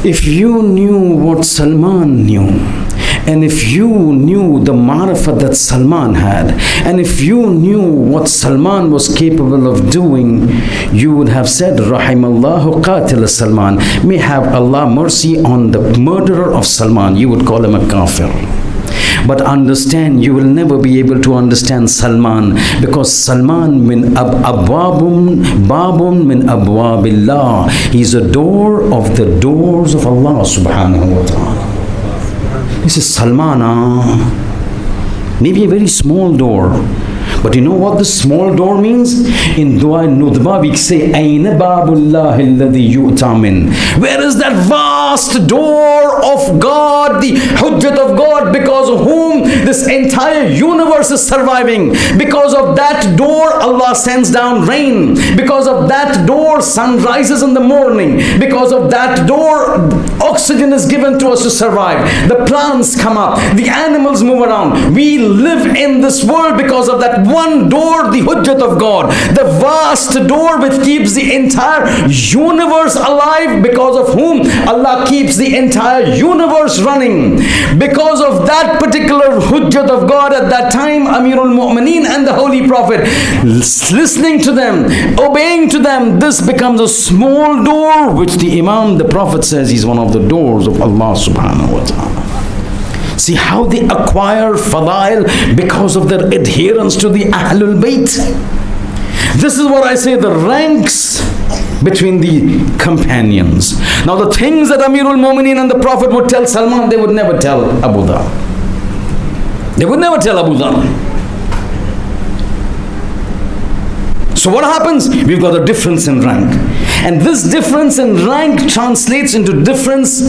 if you knew what Salman knew, and if you knew the marifat that Salman had, and if you knew what Salman was capable of doing, you would have said, Rahimallahu qatil Salman. May have Allah mercy on the murderer of Salman. You would call him a kafir. But understand, you will never be able to understand Salman, because Salman min babun min abwabillah. He's a door of the doors of Allah subhanahu wa ta'ala. This is Salman, maybe a very small door. But you know what this small door means? In Dua Nudba we say, Aina babullahi alladhi yu'ta min. Where is that vast door of God, the hujjat of God, because of whom this entire universe is surviving? Because of that door, Allah sends down rain. Because of that door, sun rises in the morning. Because of that door, oxygen is given to us to survive. The plants come up. The animals move around. We live in this world because of that one door, the hujjat of God, the vast door which keeps the entire universe alive, because of whom Allah keeps the entire universe running. Because of that particular hujjat of God at that time, Amirul Mu'mineen and the Holy Prophet, listening to them, obeying to them, this becomes a small door which the Imam, the Prophet says, is one of the doors of Allah subhanahu wa ta'ala. See how they acquire fadail because of their adherence to the Ahlul Bayt. This is what I say, the ranks between the companions. Now the things that Amirul Mu'mineen and the Prophet would tell Salman, they would never tell Abu Dhar. They would never tell Abu Dhar. So what happens? We've got a difference in rank. And this difference in rank translates into difference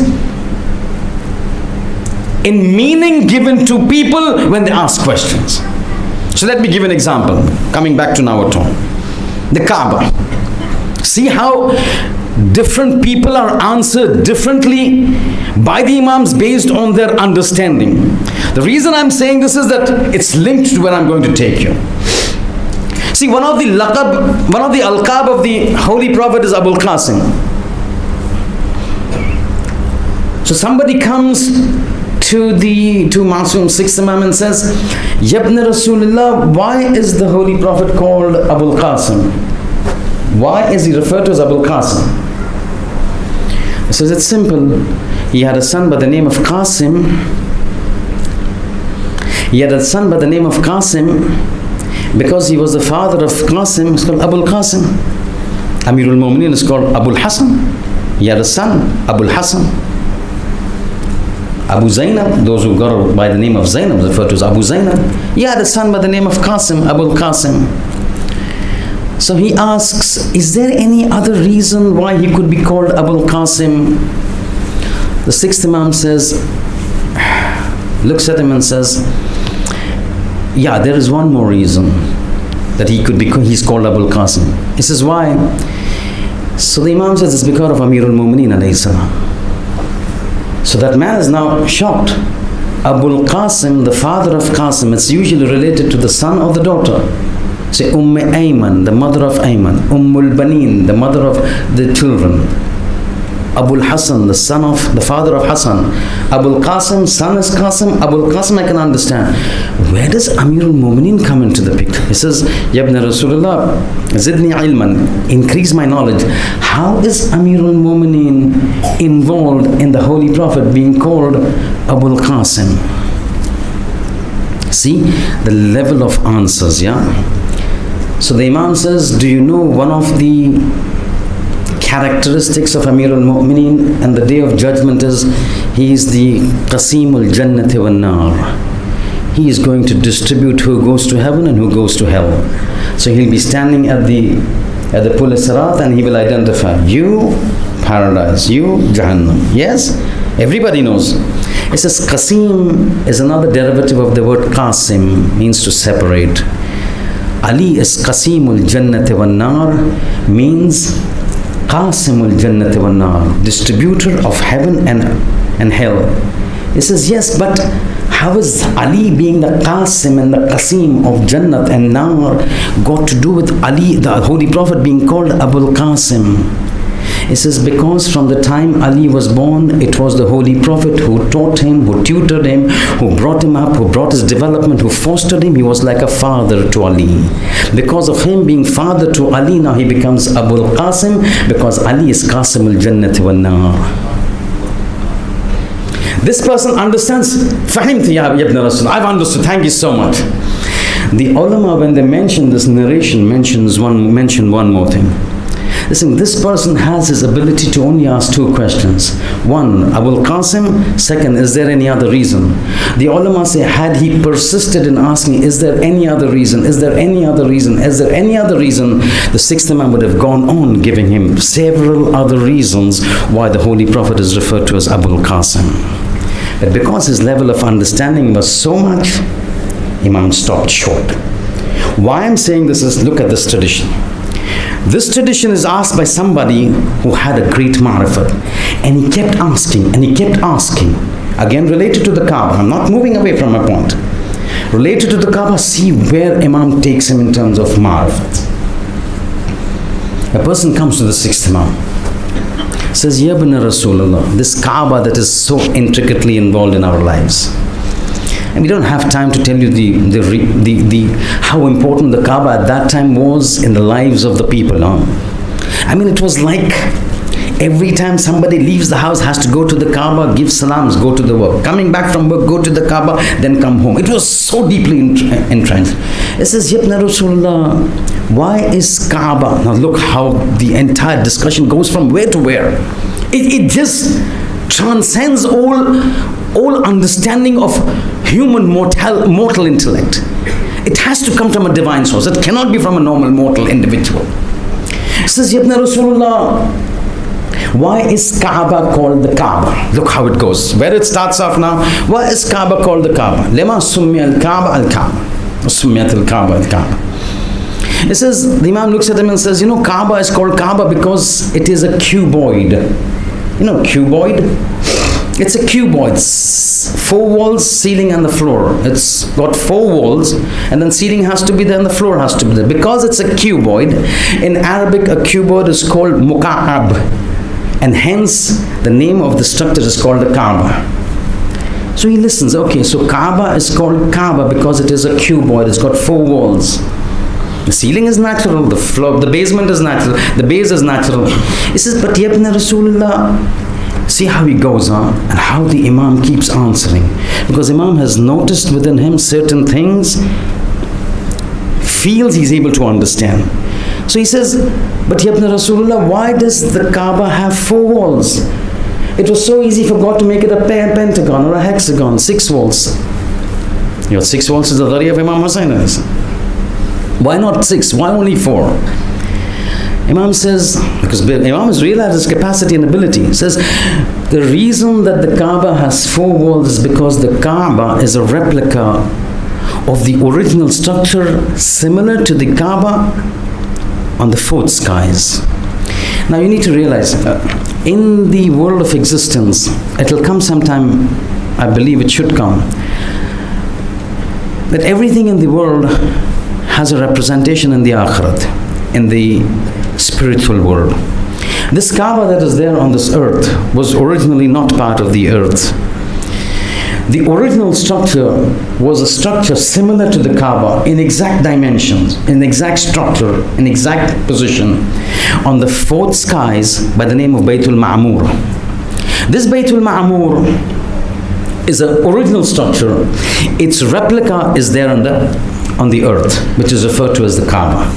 in meaning given to people when they ask questions. So let me give an example, coming back to our talk. The Kaaba. See how different people are answered differently by the Imams based on their understanding. The reason I'm saying this is that it's linked to where I'm going to take you. See, one of the alqab of the Holy Prophet is Abul Qasim. So somebody comes to Masoom 6th Imam and says, Yabna Rasulullah, why is the Holy Prophet called Abul Qasim? Why is he referred to as Abul Qasim? He says, it's simple. He had a son by the name of Qasim. Because he was the father of Qasim. It's called Abul Qasim. Amirul Mu'mineen is called Abul Hasan. He had a son, Abul Hasan. Abu Zainab, those who got by the name of Zainab, referred to as Abu Zainab. He had a son by the name of Qasim, Abul Qasim. So he asks, is there any other reason why he could be called Abul Qasim? The 6th Imam says, looks at him and says, yeah, there is one more reason that he's called Abul Qasim. He says, why? So the Imam says, it's because of Amirul Mu'mineen alayhi salam. So that man is now shocked. Abul Qasim, the father of Qasim, it's usually related to the son or the daughter. Say Ayman, the mother of Ayman. Ummul Baneen, the mother of the children. Abul Hassan, the father of Hassan. Abul Qasim, son is Qasim. Abul Qasim, I can understand. Where does Amirul Mu'mineen come into the picture? He says, Yabna Rasulullah, Zidni ilman, increase my knowledge. How is Amirul Mu'mineen involved in the Holy Prophet being called Abul Qasim? See the level of answers, yeah? So the Imam says, do you know one of the characteristics of Amir al-Mu'mineen and the Day of Judgment is he is the Qasimul Jannati wan Nar. He is going to distribute who goes to heaven and who goes to hell. So he'll be standing at the Pul Sirat and he will identify you paradise, you Jahannam. Yes, everybody knows. It says Qasim is another derivative of the word Qasim, means to separate. Ali is Qasimul Jannati wan Nar, means Qasimul Jannati wan Nar, distributor of heaven and hell. He says, yes, but how is Ali being the Qasim and the Qasim of Jannat and Nar got to do with Ali, the Holy Prophet, being called Abul Qasim? It says, because from the time Ali was born, it was the Holy Prophet who taught him, who tutored him, who brought him up, who brought his development, who fostered him. He was like a father to Ali. Because of him being father to Ali, now he becomes Abul Qasim, because Ali is Qasimul Jannati wan Nar. This person understands. Fahimti ya ibn Rasul. I've understood. Thank you so much. The ulama, when they mention this narration, mention one more thing. Listen, this person has his ability to only ask two questions. One, Abul Qasim. Second, is there any other reason? The ulama say, had he persisted in asking, is there any other reason? Is there any other reason? Is there any other reason? The sixth Imam would have gone on giving him several other reasons why the Holy Prophet is referred to as Abul Qasim. But because his level of understanding was so much, Imam stopped short. Why I'm saying this is, look at this tradition. This tradition is asked by somebody who had a great ma'rifat, and he kept asking and he kept asking. Again, related to the Kaaba. I'm not moving away from my point. Related to the Kaaba, see where Imam takes him in terms of ma'rifat. A person comes to the sixth Imam, says, Ya ibn Rasulullah, this Kaaba that is so intricately involved in our lives. And we don't have time to tell you how important the Kaaba at that time was in the lives of the people. I mean, it was like every time somebody leaves the house, has to go to the Kaaba, give salams, go to the work. Coming back from work, go to the Kaaba, then come home. It was so deeply entrenched. It says, Yabna Rasulullah, why is Kaaba? Now look how the entire discussion goes from where to where. It just transcends all understanding of human mortal intellect. It has to come from a divine source. It cannot be from a normal mortal individual. It says, Yabna Rasulullah, why is Kaaba called the Kaaba? Look how it goes. Where it starts off now. Why is Kaaba called the Kaaba? Lema summiya al-Kaaba al-Kaaba. Summiyat al-Kaaba al-Kaaba. It says, the Imam looks at him and says, you know, Kaaba is called Kaaba because it is a cuboid. You know, cuboid? It's a cuboid. 4 walls, ceiling and the floor. It's got 4 walls and then ceiling has to be there and the floor has to be there. Because it's a cuboid, in Arabic a cuboid is called muka'ab. And hence the name of the structure is called the Kaaba. So he listens, okay, so Kaaba is called Kaaba because it is a cuboid. It's got 4 walls. The ceiling is natural, the floor, the basement is natural, the base is natural. He says, but Yabna Rasulullah, see how he goes on and how the Imam keeps answering. Because Imam has noticed within him certain things, feels he's able to understand. So he says, but Yabna Rasulullah, why does the Kaaba have 4 walls? It was so easy for God to make it a pentagon or a hexagon, 6 walls. Your 6 walls is the Dhari of Imam Hussain. Why not 6? Why only 4? Imam says, because Imam has realized his capacity and ability. He says, the reason that the Kaaba has 4 walls is because the Kaaba is a replica of the original structure similar to the Kaaba on the 4th skies. Now you need to realize, in the world of existence, it will come sometime, I believe it should come, that everything in the world has a representation in the Akhirat, in the spiritual world. This Kaaba that is there on this earth was originally not part of the earth. The original structure was a structure similar to the Kaaba in exact dimensions, in exact structure, in exact position, on the fourth skies by the name of Baytul Ma'mur. This Baytul Ma'mur is an original structure. Its replica is there on the earth, which is referred to as the Kaaba.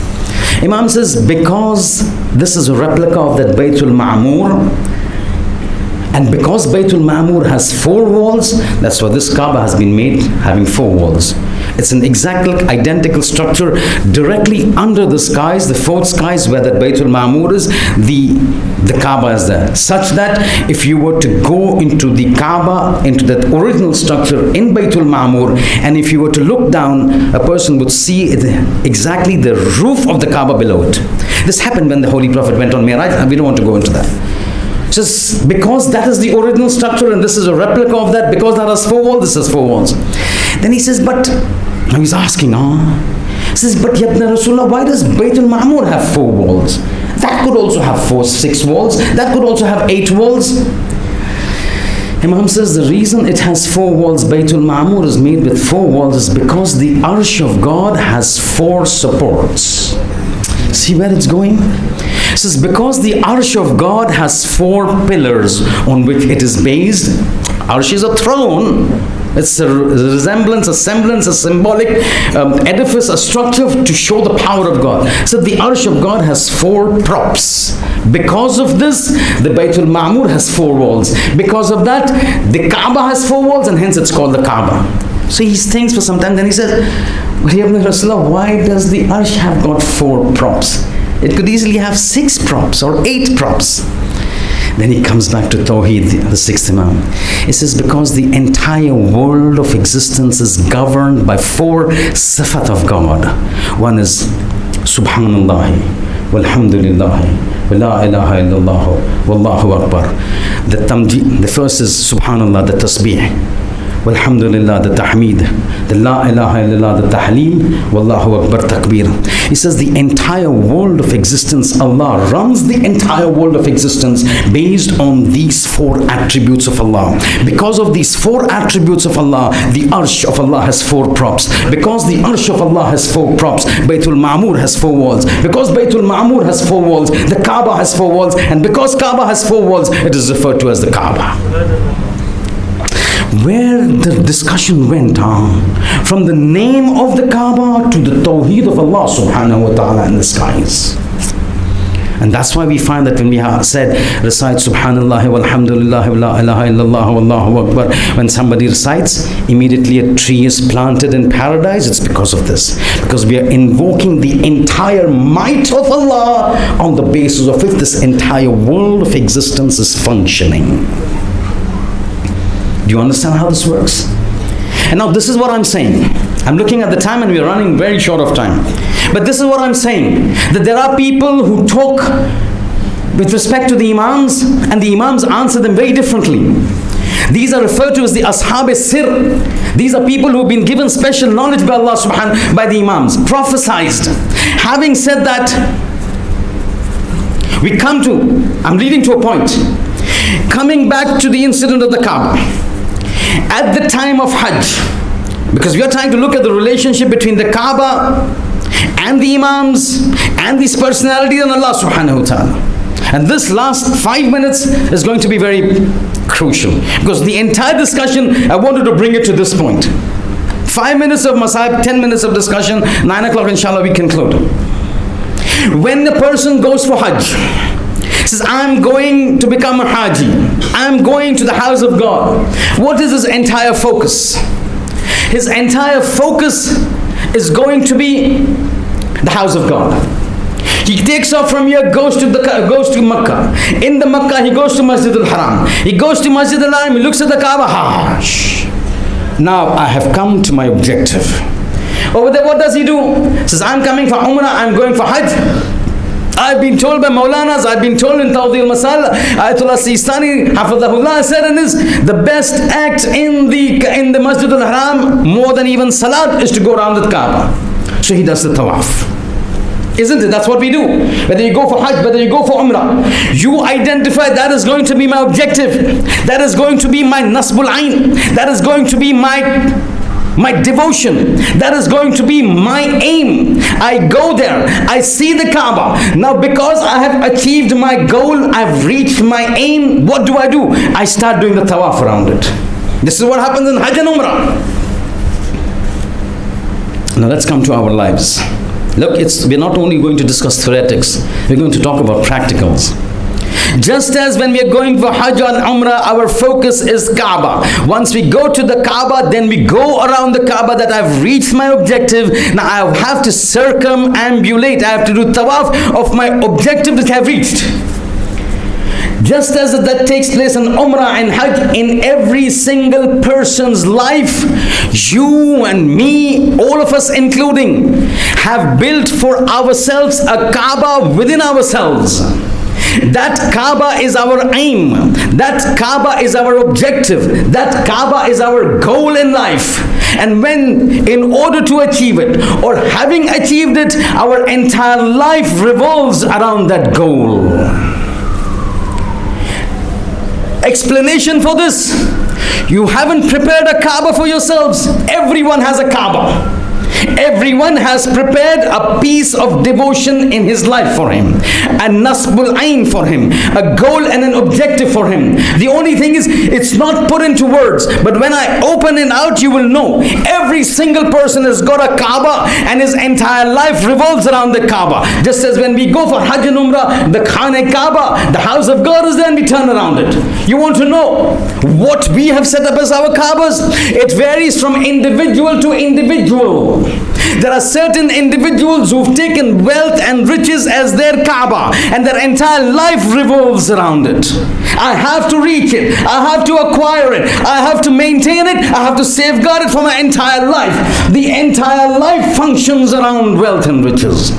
Imam says, because this is a replica of that Baytul Ma'mur, and because Baytul Ma'mur has 4 walls, that's why this Kaaba has been made having 4 walls. It's an exactly identical structure directly under the skies, the 4th skies where that Baytul Ma'mur is, the Kaaba is there. Such that if you were to go into the Kaaba, into that original structure in Baytul Ma'mur, and if you were to look down, a person would see exactly the roof of the Kaaba below it. This happened when the Holy Prophet went on Mi'raj, and we don't want to go into that. Just because that is the original structure and this is a replica of that, because that has 4 walls, this has 4 walls. Then he says, but, now he's asking, he says, but Yabna Rasulullah, why does Baytul Ma'mur have 4 walls? That could also have 6 walls. That could also have 8 walls. Imam says the reason it has 4 walls, Baytul Ma'mur is made with 4 walls, is because the Arsh of God has 4 supports. See where it's going? It says because the Arsh of God has 4 pillars on which it is based. Arsh is a throne. It's a resemblance, a semblance, a symbolic edifice, a structure to show the power of God. So the Arsh of God has 4 props. Because of this, the Baytul Ma'mur has 4 walls. Because of that, the Kaaba has 4 walls, and hence it's called the Kaaba. So he thinks for some time, then he says, Rasulullah, why does the Arsh have got 4 props? It could easily have 6 props or 8 props. Then he comes back to Tawheed, the 6th Imam. It says because the entire world of existence is governed by 4 sifat of God. One is Subhanallah, Walhamdulillah, Wa la ilaha illallah, Wallahu Akbar. The first is Subhanallah, the Tasbih. Walhamdulillah, the Tahmeed, the La ilaha illallah, the Tahleem, Wallahu Akbar, Takbir. He says the entire world of existence, Allah runs the entire world of existence based on these 4 attributes of Allah. Because of these 4 attributes of Allah, the Arsh of Allah has 4 props. Because the Arsh of Allah has 4 props, Baytul Ma'mur has 4 walls. Because Baytul Ma'mur has 4 walls, the Kaaba has 4 walls. And because Kaaba has 4 walls, it is referred to as the Kaaba. Where the discussion went from the name of the Kaaba to the Tawheed of Allah subhanahu wa ta'ala in the skies. And that's why we find that when we have said, recite Subhanallah walhamdulillah wa la ilaha illallah wallahu akbar, when somebody recites, immediately a tree is planted in paradise. It's because of this. Because we are invoking the entire might of Allah on the basis of which this entire world of existence is functioning. Do you understand how this works? And now this is what I'm saying. I'm looking at the time and we're running very short of time. But this is what I'm saying. That there are people who talk with respect to the Imams, and the Imams answer them very differently. These are referred to as the Ashab-e-Sir. These are people who have been given special knowledge by Allah subhanahu, by the Imams, prophesized. Having said that, we come to, I'm leading to a point. Coming back to the incident of the Kaaba. At the time of Hajj, because we are trying to look at the relationship between the Kaaba and the Imams and these personalities and Allah subhanahu wa ta'ala. And this last 5 minutes is going to be very crucial, because the entire discussion, I wanted to bring it to this point. 5 minutes of Masahib, 10 minutes of discussion, 9 o'clock inshallah we conclude. When the person goes for Hajj, says, I'm going to become a Haji, I'm going to the house of God. What is his entire focus? His entire focus is going to be the house of God. He takes off from here, goes to Makkah. In the Makkah, he goes to Masjid al-Haram. He goes to Masjid al-Haram, he looks at the Kaaba. Now I have come to my objective. Over there, what does he do? He says, I'm coming for Umrah, I'm going for Hajj. I've been told by Maulanas, I've been told in Tawdi al-Masal, Ayatollah Sistani, Hafidhahullah said in this, the best act in the Masjid al-Haram, more than even Salat, is to go around the Kaaba. So he does the tawaf. Isn't it? That's what we do. Whether you go for Hajj, whether you go for Umrah, you identify that is going to be my objective. That is going to be my Nasbul Ain. That is going to be my devotion. That is going to be my aim. I go there, I see the Kaaba. Now because I have achieved my goal, I've reached my aim, what do? I start doing the tawaf around it. This is what happens in Hajj and Umrah. Now let's come to our lives. Look, we're not only going to discuss theoretics, we're going to talk about practicals. Just as when we are going for Hajj and Umrah, our focus is Kaaba. Once we go to the Kaaba, then we go around the Kaaba that I've reached my objective. Now I have to circumambulate. I have to do tawaf of my objective that I have reached. Just as that takes place in Umrah and Hajj, in every single person's life, you and me, all of us including, have built for ourselves a Kaaba within ourselves. That Kaaba is our aim. That Kaaba is our objective. That Kaaba is our goal in life. And when, in order to achieve it, or having achieved it, our entire life revolves around that goal. Explanation for this: you haven't prepared a Kaaba for yourselves. Everyone has a Kaaba. Everyone has prepared a piece of devotion in his life for him, a nasbul ain for him, a goal and an objective for him. The only thing is, it's not put into words, but when I open it out, you will know. Every single person has got a Kaaba, and his entire life revolves around the Kaaba. Just as when we go for Hajj and Umrah, the Khane Kaaba, the house of God is there, and we turn around it. You want to know what we have set up as our Kaabas? It varies from individual to individual. There are certain individuals who've taken wealth and riches as their Kaaba, and their entire life revolves around it. I have to reach it. I have to acquire it. I have to maintain it. I have to safeguard it for my entire life. The entire life functions around wealth and riches.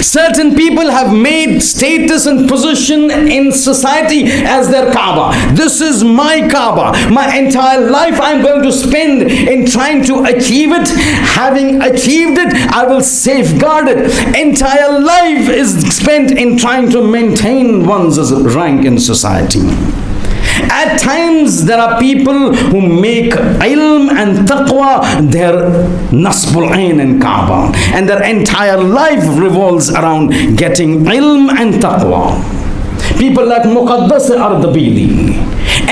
Certain people have made status and position in society as their Kaaba. This is my Kaaba. My entire life I'm going to spend in trying to achieve it. Having achieved it, I will safeguard it. Entire life is spent in trying to maintain one's rank in society. At times there are people who make ilm and taqwa their nasbul ain and Kaaba, and their entire life revolves around getting ilm and taqwa. People like Muqaddas Ardabili,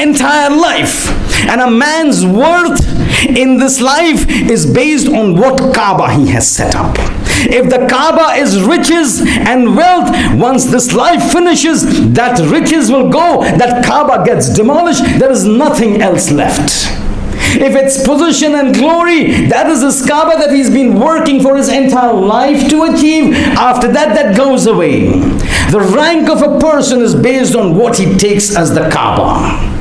entire life. And a man's worth in this life is based on what Kaaba he has set up. If the Kaaba is riches and wealth, once this life finishes, that riches will go, that Kaaba gets demolished, there is nothing else left. If it's position and glory, that is his Kaaba that he's been working for his entire life to achieve. After that, that goes away. The rank of a person is based on what he takes as the Kaaba.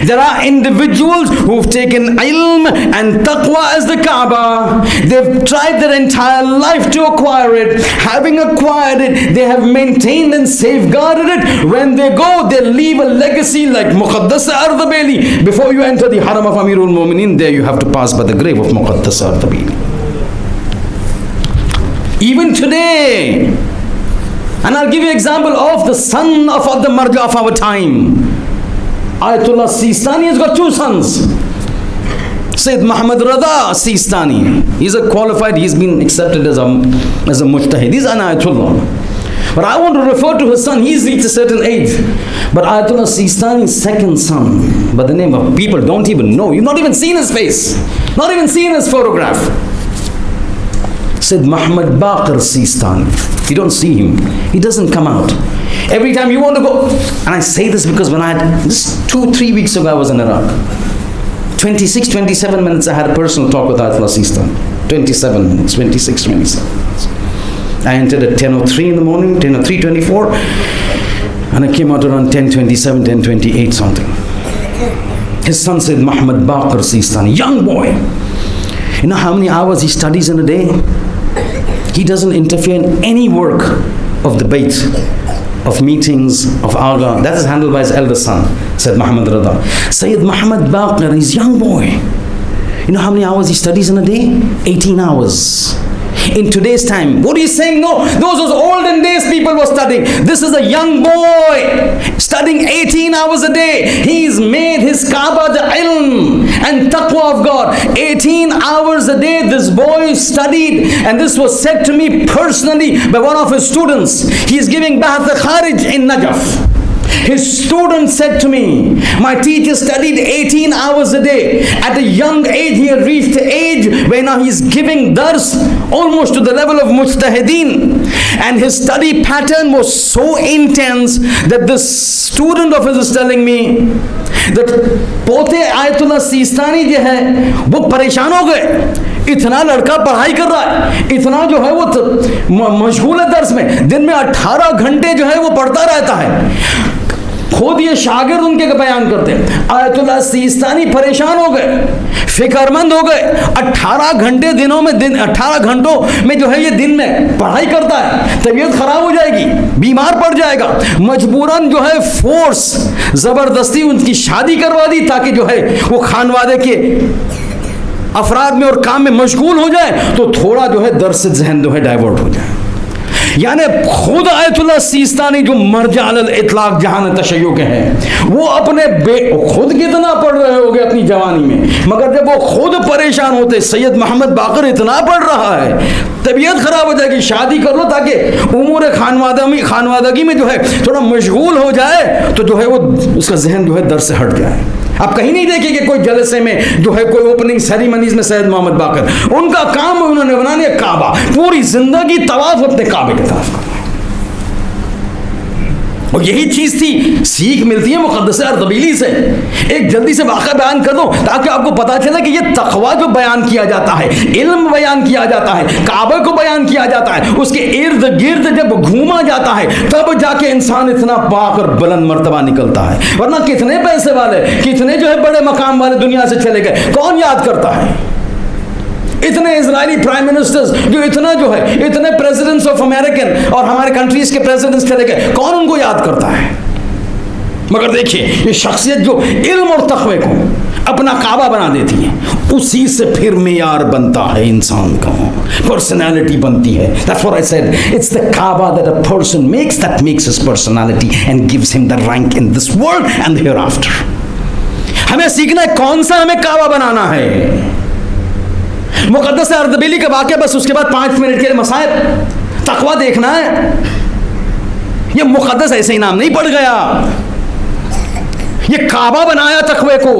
There are individuals who've taken ilm and taqwa as the Kaaba. They've tried their entire life to acquire it. Having acquired it, they have maintained and safeguarded it. When they go, they leave a legacy like Muqaddas Ardabili. Before you enter the Haram of Amirul Mu'mineen, there you have to pass by the grave of Muqaddas Ardabili. Even today, and I'll give you an example of the son of the marja of our time. Ayatollah Sistani has got two sons. Sayyid Muhammad Rada Sistani. He's a qualified, he's been accepted as a mujtahid. He's an Ayatollah. But I want to refer to his son, he's reached a certain age. But Ayatollah Sistani's second son, by the name of people don't even know. You've not even seen his face. Not even seen his photograph. Said Muhammad Baqir Sistani. You don't see him. He doesn't come out. Every time you want to go, and I say this because when I had, this 2-3 weeks ago I was in Iraq. 26-27 minutes I had a personal talk with Ayatollah Sistani. 27 minutes, 26-27 minutes. I entered at 10:03 in the morning, 10:03:24, and I came out around 10:27, 10:28 something. His son said Muhammad Baqir Sistani, young boy. You know how many hours he studies in a day? He doesn't interfere in any work of debate, of meetings, of Agha, that is handled by his eldest son, Sayyid Muhammad Rada. Sayyid Muhammad Baqir is young boy. You know how many hours he studies in a day? 18 hours. In today's time, what are you saying? No, those was olden days people were studying. This is a young boy studying 18 hours a day. He's made his Kaaba the ilm and taqwa of God. 18 hours a day this boy studied, and this was said to me personally by one of his students. He is giving Bahth Kharij in Najaf. His student said to me, my teacher studied 18 hours a day. At a young age, he had reached the age where now he's giving dars almost to the level of mujtahideen. And his study pattern was so intense that the student of his is telling me that पोते Ayatollah Sistani जो है वो परेशान हो गए. इतना लड़का पढ़ाई कर रहा है, इतना जो है वो मशगूल है दर्स में, दिन में 18 घंटे जो है वो पढ़ता रहता है. खुद ये शागिर्द उनके बयान करते हैं, आयतुल्लाह सिस्तानी परेशान हो गए, फिक्रमंद हो गए. 18 घंटे दिनों में 18 घंटों में जो है ये दिन में पढ़ाई करता है, तबीयत खराब हो जाएगी, बीमार पड़ जाएगा. मजबूरन जो है फोर्स जबरदस्ती उनकी शादी करवा दी ताकि जो है वो खानवादे के अफराद में और काम में मशगूल हो जाए, तो थोड़ा जो है दर्स ज़हन जो है डाइवर्ट हो जाए. यानी खुद आयतुल्लाह सिस्तानी जो मर्जा अलल इतलाक जहान तशय्यो के हैं, वो अपने खुद कितना पढ़ रहे होंगे अपनी जवानी में, मगर जब वो खुद परेशान होते, सैयद मोहम्मद बाकर इतना पढ़ रहा है, तबीयत खराब हो जाएगी, शादी कर लो ताकि उमूर खानवादगी में जो है थोड़ा मशगूल हो जाए, तो जो है वो उसका जहन जो है दर से हट जाए. आप कहीं नहीं देखेंगे कोई जलसे में जो है कोई ओपनिंग सेरेमनीज में सैयद मोहम्मद बाकर, उनका काम उन्होंने बनाने काबा, पूरी जिंदगी तवाफ अपने काबे के तरफ करना. और यही चीज थी, सीख मिलती है मुक़द्दस अर्दबीली से. एक जल्दी से वाक़या बयान कर दो ताकि आपको पता चले कि ये तक़वा जो बयान किया जाता है, इल्म बयान किया जाता है, काबे को बयान किया जाता है, उसके इर्द गिर्द जब घूमा जाता है तब जाके इंसान इतना पाक और बुलंद मर्तबा निकलता है. वरना कितने पैसे वाले, कितने जो है बड़े मकाम वाले दुनिया से चले गए, कौन याद करता है? इतने इजरायली प्राइम मिनिस्टर्स जो इतना जो है, इतने प्रेसिडेंट्स ऑफ अमेरिकन और हमारे कंट्रीज के प्रेसिडेंट्स चले गए, कौन उनको याद करता है? मगर देखिए ये शख्सियत जो इल्म और तक़वे को अपना काबा बना देती है, उसी से फिर मेयार बनता है इंसान का, पर्सनालिटी बनती है. That's what I said. It's the Kaaba that a person makes that makes his personality and gives him the rank in this world and hereafter. हमें सीखना है कौन सा हमें काबा बनाना है. मुक़द्दस अर्दबीली का वाक़या, बस उसके बाद 5 मिनट के लिए मसाइल, तक़वा देखना है. ये मुक़द्दस ऐसे ही नाम नहीं पड़ गया, ये काबा बनाया तक़वे को,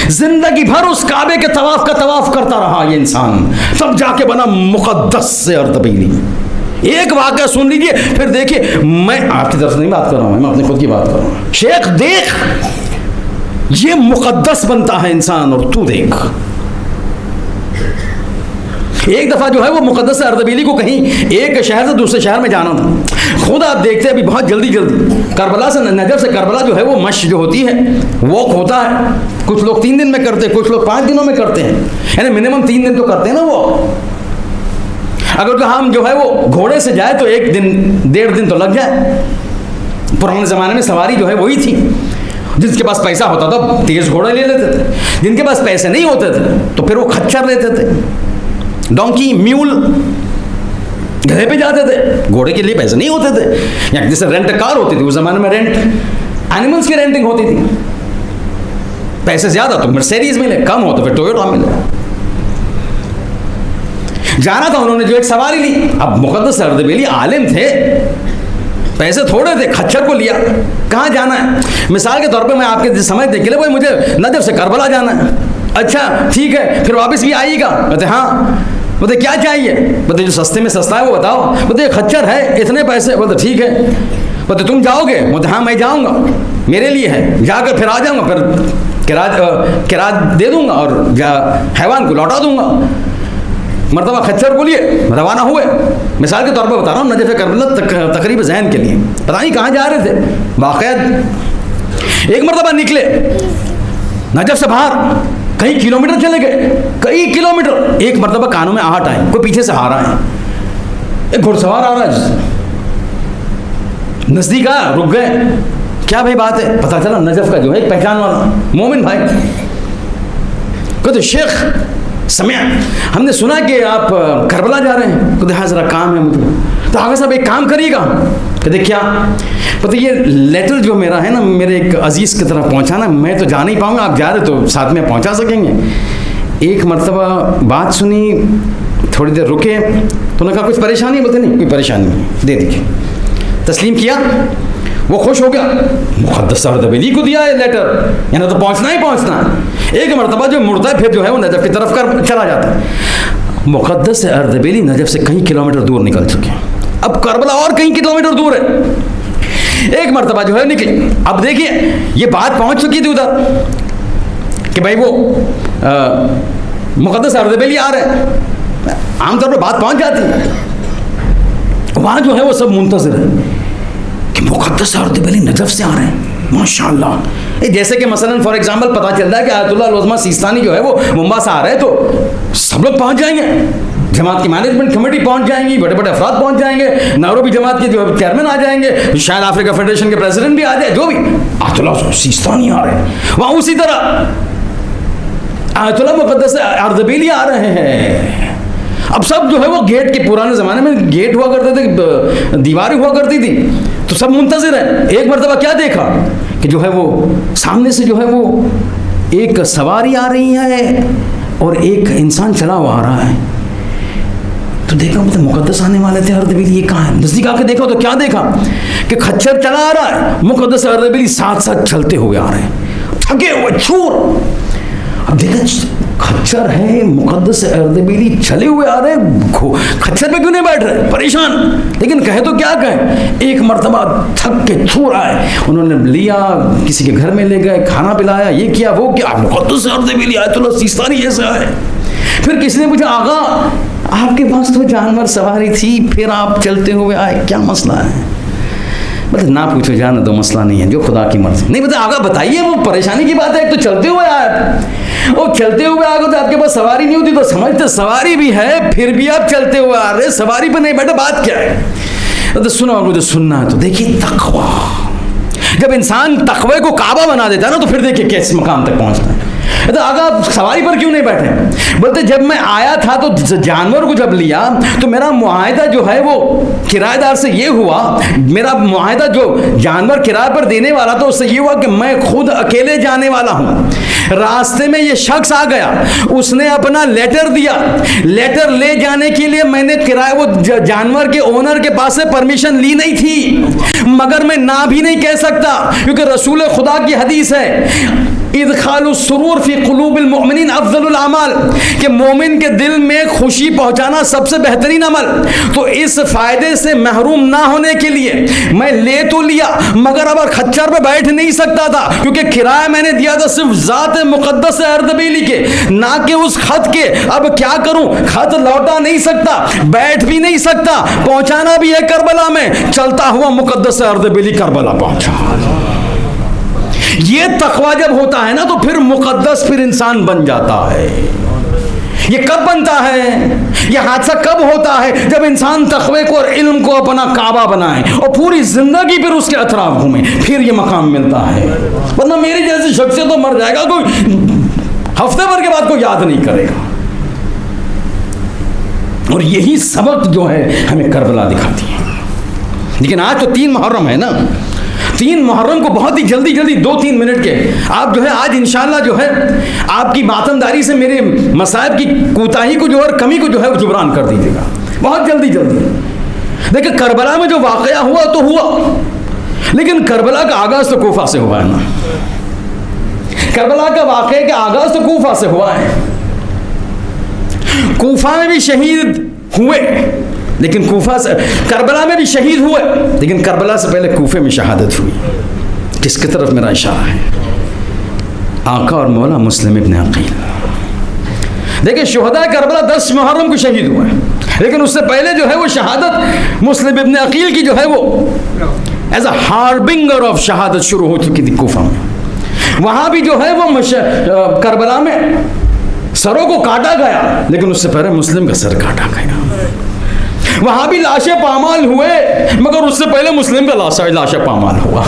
जिंदगी भर उस काबे के तवाफ का तवाफ करता रहा ये इंसान, तब जाके बना मुक़द्दस से अर्दबीली. एक वाक़या सुन लीजिए, फिर देखिए, मैं आपकी तरफ से नहीं बात कर रहा हूँ, मैं अपनी खुद की बात कर रहा हूँ. शेख देख, ये मुक़द्दस बनता है इंसान, और तू देख. एक दफ़ा जो है वो मुक़द्दस अर्दबीली को कहीं एक शहर से दूसरे शहर में जाना था. खुद आप देखते हैं अभी बहुत जल्दी करबला से, नजफ से करबला जो है वो मश जो होती है, वॉक होता है. कुछ लोग 3 दिन में करते हैं, कुछ लोग 5 दिनों में करते हैं, यानी मिनिमम 3 दिन तो करते हैं ना वो. अगर तो हम जो है वो घोड़े से जाए तो 1 दिन 1.5 दिन तो लग जाए. पुराने ज़माने में सवारी जो है वही थी, जिसके पास पैसा होता था तेज़ घोड़े ले लेते थे, जिनके पास पैसे नहीं होते थे तो फिर वो खच्चर लेते थे, डोंकी, म्यूल, गधे पे जाते थे. घोड़े के लिए पैसे नहीं होते थे, या जैसे रेंट कार होती थी उस जमाने में, रेंट एनिमल्स की रेंटिंग होती थी. पैसे ज्यादा तो मर्सिडीज मिले, कम हो तो फिर टोयोटा मिले. जाना था उन्होंने, जो एक सवारी ली. अब मुक़द्दस अर्दबीली आलिम थे, पैसे थोड़े थे, खच्चर को लिया. कहाँ जाना है? मिसाल के तौर पे मैं आपके समझने के लिए, भाई मुझे नजफ से करबला जाना है. अच्छा ठीक है, फिर वापस भी आइएगा. बोलते हाँ. बोलते क्या चाहिए? बोलते जो सस्ते में सस्ता है वो बताओ. बोलते खच्चर है, इतने पैसे. बोलते ठीक है. बोलते तुम जाओगे? बोलते हाँ मैं जाऊँगा, मेरे लिए है, जाकर फिर आ जाऊँगा, फिर किराया दे दूँगा और हैवान को लौटा दूँगा. मरतबा खच्चर को लिए रवाना हुए. मिसाल के तौर पर बता रहा हूँ, नजफ़ करबला तकरीब ज़हन के लिए, पता नहीं कहाँ जा रहे थे. बाक़ायद एक मरतबा निकले नजफ़ से बाहर, कई किलोमीटर चले गए, कई किलोमीटर. एक मरतबा कानों में आहट आई, कोई पीछे से आ रहा है, एक घुड़सवार आ रहा है. نزدیک آیا, رک گئے, کیا بھائی بات ہے؟ پتہ چلا نجف کا جو ہے پہچان والا مومن بھائی. کہتے شیخ سمع, ہم نے سنا کہ آپ کربلا جا رہے ہیں. کہتے ہاں ذرا کام ہے مجھے. تو آگے صاحب ایک کام کریے گا. کہتے کیا؟ پتہ یہ لیٹر جو میرا ہے نا, میرے ایک عزیز کی طرف پہنچانا, میں تو جا نہیں پاؤں گا, آپ جا رہے تو ساتھ میں پہنچا سکیں گے. ایک مرتبہ بات سنی, تھوڑی دیر رکے, تو انہوں نے کہا کچھ پریشانی ہے؟ بولتے نہیں کوئی پریشانی نہیں, دے دیجیے. تسلیم کیا, وہ خوش ہو گیا, مقدس اردبیلی کو دیا ہے لیٹر, یعنی تو پہنچنا ہی پہنچنا. ایک مرتبہ جو مڑتا ہے پھر جو ہے وہ نجف کی طرف چلا جاتا ہے. مقدس اردبیلی نجف سے کئی کلومیٹر دور نکل چکے ہیں, اب کربلا اور کئی کلومیٹر دور ہے. ایک مرتبہ جو ہے نکلی, اب دیکھیے یہ بات پہنچ چکی تھی ادھر کہ بھائی وہ مقدس اردبیلی آ رہے ہیں. عام طور پہ بات پہنچ جاتی ہے, وہاں جو ہے وہ سب منتظر ہے کہ مقدس اردبیلی نجف سے آ رہے ہیں. ماشاء اللہ, جیسے کہ مثلا فار ایگزامپل پتہ چلتا ہے کہ آیت اللہ العظمہ سیستانی جو ہے وہ ممبئی سے آ رہے ہیں, تو سب لوگ پہنچ جائیں گے, جماعت کی مینجمنٹ کمیٹی پہنچ جائیں گی, بڑے بڑے افراد پہنچ جائیں گے, نائروبی جماعت کے جو چیئرمین آ جائیں گے, شاید افریقہ فیڈریشن کے پریزیڈنٹ بھی آ جائے, جو بھی. آیت اللہ سیستانی آ رہے ہیں وہاں, اسی طرح آیت اللہ مقدس اردبیلی آ رہے ہیں. اب سب جو ہے وہ گیٹ کے, پرانے زمانے میں گیٹ ہوا کرتے تھے, دیواریں ہوا کرتی تھی, تو سب منتظر ہیں. ایک مرتبہ کیا دیکھا کہ جو ہے وہ سامنے سے جو ہے وہ ایک سواری آ رہی ہے اور ایک انسان چلا ہوا آ رہا ہے. تو دیکھا مطلب مقدس آنے والے تھے اردبیلی, یہ کہاں ہے؟ نزدیک آ کے دیکھا تو کیا دیکھا کہ کھچر چلا آ رہا ہے, مقدس اردبیلی ساتھ ساتھ چلتے ہوئے آ رہے ہیں, تھکے ہوئے چھور. اب دیکھا کھچر ہے, مقدس اردبیلی چلے ہوئے آ رہے ہیں, کھچر پہ کیوں نہیں بیٹھ رہے, پریشان. لیکن کہے تو کیا کہیں, ایک مرتبہ تھک کے چھور آئے, انہوں نے لیا, کسی کے گھر میں لے گئے, کھانا پلایا, یہ کیا وہ کیا, مقدس اردبیلی آیت اللہ سیستانی جیسے آئے. پھر کسی نے پوچھا آغا آپ کے پاس تو جانور سواری تھی, پھر آپ چلتے ہوئے آئے, کیا مسئلہ ہے؟ مطلب نہ پوچھو, جانا تو مسئلہ نہیں ہے, جو خدا کی مرضی. نہیں بتا آگا بتائیے, وہ پریشانی کی بات ہے. ایک تو چلتے ہوئے آیا, وہ چلتے ہوئے آ گئے تو آپ کے پاس سواری نہیں ہوتی تو سمجھتے سواری بھی ہے, پھر بھی آپ چلتے ہوئے آ رہے, سواری پہ نہیں بیٹھے, بات کیا ہے؟ تو سنو, مجھے سننا ہے. تو دیکھیے تقویٰ, جب انسان تقوی کو کعبہ بنا دیتا ہے نا, تو پھر دیکھیے کس مقام تک پہنچتا ہے. تو آگا سواری پر کیوں نہیں بیٹھے؟ بولتے جب میں آیا تھا تو جانور کو جب لیا تو میرا معاہدہ جو ہے وہ کرایہ دار سے یہ ہوا, میرا معاہدہ جو جانور کرایہ پر دینے والا تھا اس سے یہ ہوا کہ میں خود اکیلے جانے والا ہوں. راستے میں یہ شخص آ گیا, اس نے اپنا لیٹر دیا, لیٹر لے جانے کے لیے میں نے کرایہ وہ جانور کے اونر کے پاس سے پرمیشن لی نہیں تھی, مگر میں نہ بھی نہیں کہہ سکتا کیونکہ رسول خدا کی حدیث ہے ادخال السرور فی قلوب المؤمنین افضل الاعمال, کہ مومن کے دل میں خوشی پہنچانا سب سے بہترین عمل. تو اس فائدے سے محروم نہ ہونے کے لیے میں لے تو لیا, مگر اب کھچر پہ بیٹھ نہیں سکتا تھا کیونکہ کرایہ میں نے دیا تھا صرف ذات مقدس اردبیلی کے, نہ کہ اس خط کے. اب کیا کروں, خط لوٹا نہیں سکتا, بیٹھ بھی نہیں سکتا, پہنچانا بھی ہے کربلا میں. چلتا ہوا مقدس اردبیلی کربلا پہنچا. یہ تقویٰ جب ہوتا ہے نا تو پھر مقدس پھر انسان بن جاتا ہے. یہ کب بنتا ہے, یہ حادثہ کب ہوتا ہے, جب انسان تقوی کو اور علم کو اپنا کعبہ بنائے اور پوری زندگی پھر اس کے اطراف گھومے, پھر یہ مقام ملتا ہے. ورنہ میری جیسی شخصیت تو مر جائے گا, کوئی ہفتے بھر کے بعد کوئی یاد نہیں کرے گا. اور یہی سبق جو ہے ہمیں کربلا دکھاتی ہے. لیکن آج تو 3 محرم ہے نا, 3 محرم کو بہت ہی جلدی 2-3 منٹ کے آپ جو ہے آج انشاءاللہ جو ہے آپ کی ماتمداری سے میرے مصائب کی کوتاہی کو جو اور کمی کو جو ہے وہ جبران کر دیجیے گا بہت جلدی. دیکھیں کربلا میں جو واقعہ ہوا تو ہوا, لیکن کربلا کا آغاز تو کوفہ سے ہوا ہے نا. کربلا کا واقعے کا آغاز تو کوفہ سے ہوا ہے. کوفہ میں بھی شہید ہوئے, لیکن کوفہ سے کربلا میں بھی شہید ہوئے, لیکن کربلا سے پہلے کوفے میں شہادت ہوئی. کس کی طرف میرا اشارہ ہے؟ آقا اور مولا مسلم ابن عقیل. دیکھیں شہداء کربلا 10 محرم کو شہید ہوئے, لیکن اس سے پہلے جو ہے وہ شہادت مسلم ابن عقیل کی جو ہے وہ ایز اے ہاربنگر آف شہادت شروع ہو چکی تھی کوفہ میں. وہاں بھی جو ہے وہ کربلا میں سروں کو کاٹا گیا, لیکن اس سے پہلے مسلم کا سر کاٹا گیا. وہاں بھی لاشیں پامال ہوئے مگر اس سے پہلے مسلم کا لاشیں پامال ہوا.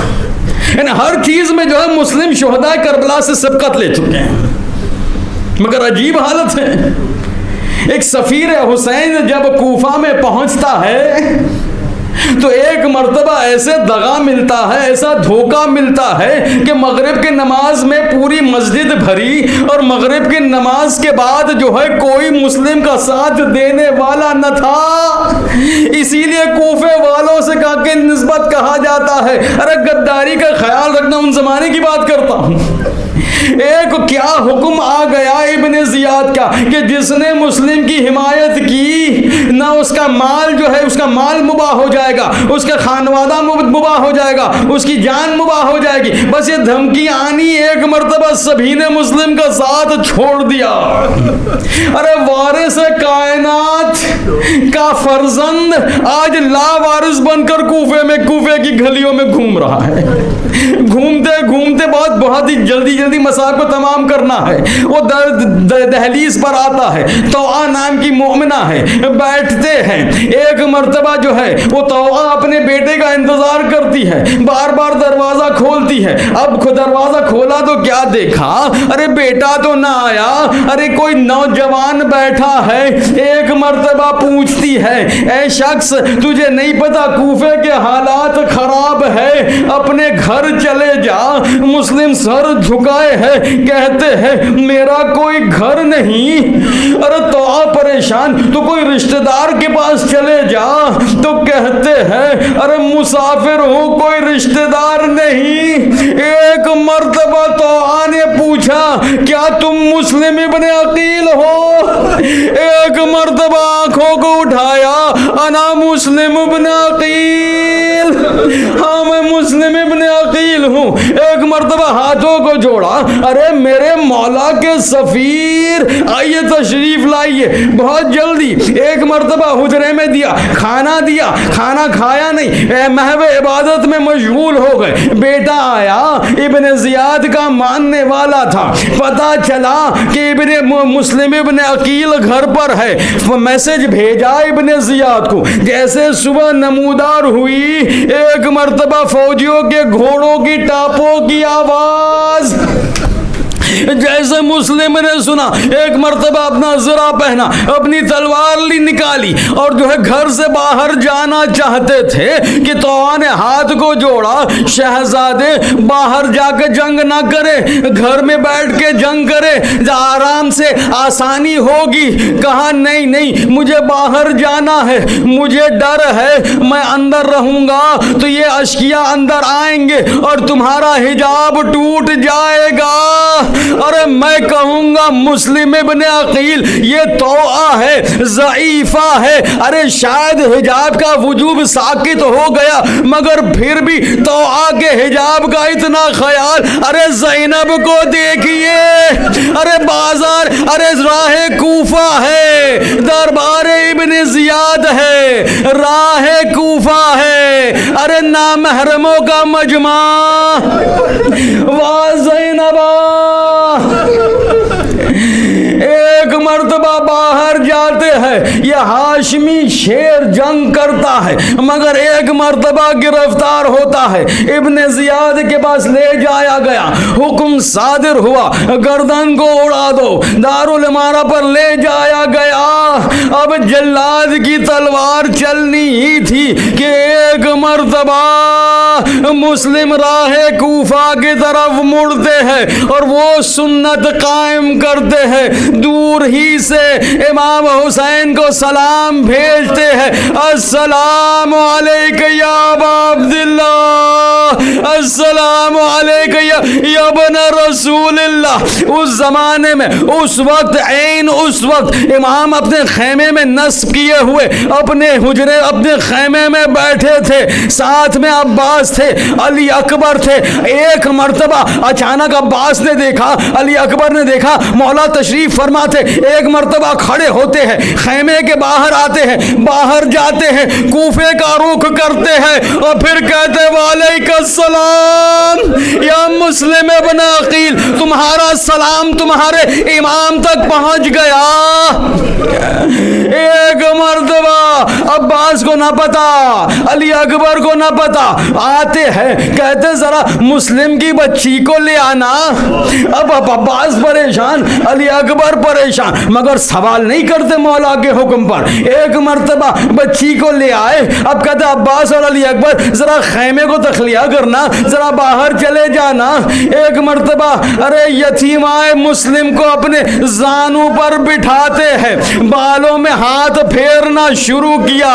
یعنی ہر چیز میں جو ہے مسلم شہداء کربلا سے سبقت لے چکے ہیں. مگر عجیب حالت ہے. ایک سفیر حسین جب کوفہ میں پہنچتا ہے تو ایک مرتبہ ایسے دغا ملتا ہے, ایسا دھوکہ ملتا ہے کہ مغرب کی نماز میں پوری مسجد بھری اور مغرب کی نماز کے بعد جو ہے کوئی مسلم کا ساتھ دینے والا نہ تھا. اسی لیے کوفے والوں سے کہا کہ نسبت کہا جاتا ہے. ارے غداری کا خیال رکھنا, ان زمانے کی بات کرتا ہوں. ایک کیا حکم آ گیا ابن زیاد کا کہ جس نے مسلم کی حمایت کی نہ اس کا مال جو ہے اس کا مال مباح ہو جائے گا, اس کا خانوادہ مباح ہو جائے گا, اس کی جان مباح ہو جائے گی. بس یہ دھمکی آنی, ایک مرتبہ سبھی نے مسلم کا ساتھ چھوڑ دیا. ارے وارث کائنات کا فرزند آج لا وارث بن کر کوفے کی گلیوں میں گھوم رہا ہے. گھومتے بہت ہی جلدی مسائل کو تمام کرنا ہے. وہ دہلیز پر آتا ہے, توآ نام کی مومنہ ہے, بیٹھتے ہیں. ایک مرتبہ جو ہے وہ توآ اپنے بیٹے کا انتظار کرتی ہے, بار بار دروازہ کھولتی ہے. اب دروازہ کھولا تو کیا دیکھا, ارے بیٹا تو نہ آیا, ارے کوئی نوجوان بیٹھا ہے. ایک مرتبہ پوچھتی ہے, اے شخص تجھے نہیں پتا کوفے کے حالات خراب ہے, اپنے گھر چلے جا. مسلم سر جھکائے ہے, کہتے ہیں میرا کوئی گھر نہیں. ارے تو آپ پریشان, تو کوئی رشتہ دار کے پاس چلے جا. تو کہتے ہیں ارے مسافر ہوں, کوئی رشتہ دار نہیں. ایک مرتبہ تو نے پوچھا کیا تم مسلم ابن عقیل ہو؟ ایک مرتبہ آنکھوں کو اٹھایا, انا مسلم ابن عقیل, ہاں میں مسلم ابن عقیل ہوں. ایک مرتبہ ہاتھوں کو جوڑا, ارے میرے مولا کے سفیر آئیے تشریف لائیے بہت جلدی. ایک مرتبہ حجرے میں دیا, کھانا کھایا نہیں, محو عبادت میں مشغول ہو گئے. بیٹا آیا, ابن زیاد کا ماننے والا تھا, پتا چلا کہ مسلم ابن عقیل گھر پر ہے. میسج بھیجا ابن زیاد کو. جیسے صبح نمودار ہوئی, ایک مرتبہ فوجیوں کے گھوڑوں کی ٹاپوں کی آواز. جیسے مسلم نے سنا, ایک مرتبہ اپنا زرہ پہنا, اپنی تلوار نکالی اور جو ہے گھر سے باہر جانا چاہتے تھے کہ توآ نے ہاتھ کو جوڑا, شہزادے باہر جا کے جنگ نہ کرے, گھر میں بیٹھ کے جنگ کرے, آرام سے آسانی ہوگی. کہا نہیں مجھے باہر جانا ہے, مجھے ڈر ہے میں اندر رہوں گا تو یہ اشکیا اندر آئیں گے اور تمہارا حجاب ٹوٹ جائے گا. ارے میں کہوں گا مسلم ابن عقیل یہ توآ ہے, ضعیفہ ہے. ارے شاید حجاب کا وجوب ساقط ہو گیا مگر پھر بھی توآ کے حجاب کا اتنا خیال. ارے زینب کو دیکھیے, ارے بازار, ارے راہ کوفہ ہے, دربار ابن زیاد ہے, راہ کوفہ ہے, ارے نامحرموں کا مجمع. واہ زینبا. ایک مرتبہ باہر جاتے ہیں, یہ ہاشمی شیر جنگ کرتا ہے مگر ایک مرتبہ گرفتار ہوتا ہے. ابن زیاد کے پاس لے جایا گیا, حکم صادر ہوا گردن کو اڑا دو, دارالامارہ پر لے جایا گیا. اب جلاد کی تلوار چلنی ہی تھی کہ ایک مرتبہ مسلم راہ کوفہ کی طرف مڑتے ہیں اور وہ سنت قائم کرتے ہیں. دور ہی سے امام حسین کو سلام بھیجتے ہیں, السلام علیکہ یا ابا عبداللہ, السلام علیکہ یا ابن رسول اللہ. اس زمانے میں اس وقت امام اپنے خیمے میں نصب کیے ہوئے اپنے حجرے اپنے خیمے میں بیٹھے تھے, ساتھ میں عباس تھے, علی اکبر تھے. ایک مرتبہ اچانک عباس نے دیکھا, علی اکبر نے دیکھا مولا تشریف فرما تھے. ایک مرتبہ کھڑے ہوتے ہیں, ہیں, خیمے کے باہر آتے ہیں, باہر جاتے ہیں, کوفے کا رخ کرتے ہیں اور پھر کہتے وعلیکم السلام یا مسلم ابن عقیل, تمہارا سلام تمہارے امام تک پہنچ گیا. ایک مرتبہ عباس کو نہ پتا, علی اکبر کو نہ پتا, آتے ہیں کہتے ذرا مسلم کی بچی کو لے آنا. اب عباس پریشان, علی اکبر پریشان, مگر سوال نہیں کرتے مولا کے حکم پر. ایک مرتبہ بچی کو لے آئے. اب کہتے عباس اور علی اکبر ذرا خیمے کو تخلیہ کرنا, ذرا باہر چلے جانا. ایک مرتبہ ارے یتیمائے مسلم کو اپنے زانوں پر بٹھاتے ہیں, بالوں میں ہاتھ پھیرنا شروع کیا.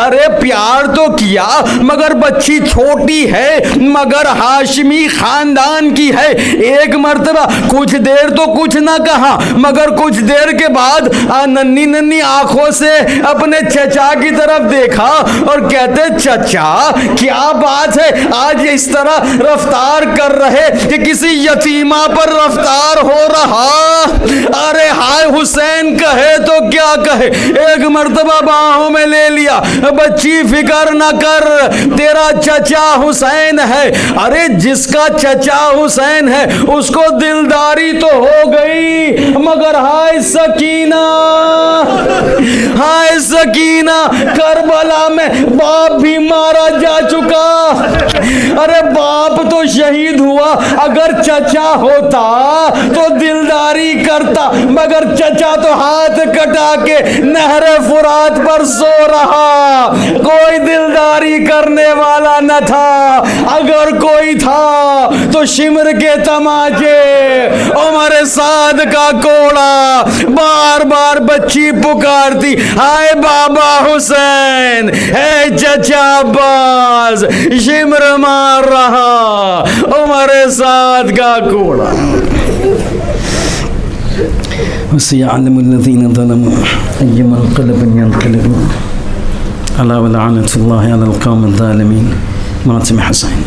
ارے پیار تو کیا مگر بچی چھوٹی ہے, مگر ہاشمی خاندان کی ہے. ایک مرتبہ کچھ دیر تو کچھ نہ کہا, مگر کچھ دیر کے بعد ننھی ننھی آنکھوں سے اپنے چچا کی طرف دیکھا اور کہتے چچا کیا بات ہے, آج اس طرح رفتار کر رہے کہ کسی یتیمہ پر رفتار ہو رہا. ارے ہائے حسین کہے تو کیا کہے. ایک مرتبہ باہوں میں لے لیا, بچی فکر نہ کر تیرا چچا حسین ہے. ارے جس کا چچا حسین ہے اس کو دلداری تو ہو گئی, مگر ہائے سکینہ, ہائے سکینہ, کربلا میں باپ بھی مارا جا چکا. ارے باپ تو شہید ہوا, اگر چچا ہوتا تو دلداری کرتا, مگر چچا تو ہاتھ کٹا کے نہر فرات پر سو رہا. کوئی دلداری کرنے والا نہ تھا, اگر کوئی تھا تو شمر کے تماچے, عمر سعد کا کوڑا. بار بار بچی پکارتی ہائے بابا حسین, ہے چچا عباس, شمر مار رہا, عمر سعد کا کوڑا. وسيعلم الذين ظلموا أيما انقلب ينقلبون ألا ولعنة الله على القوم الظالمين. ماتم حسين.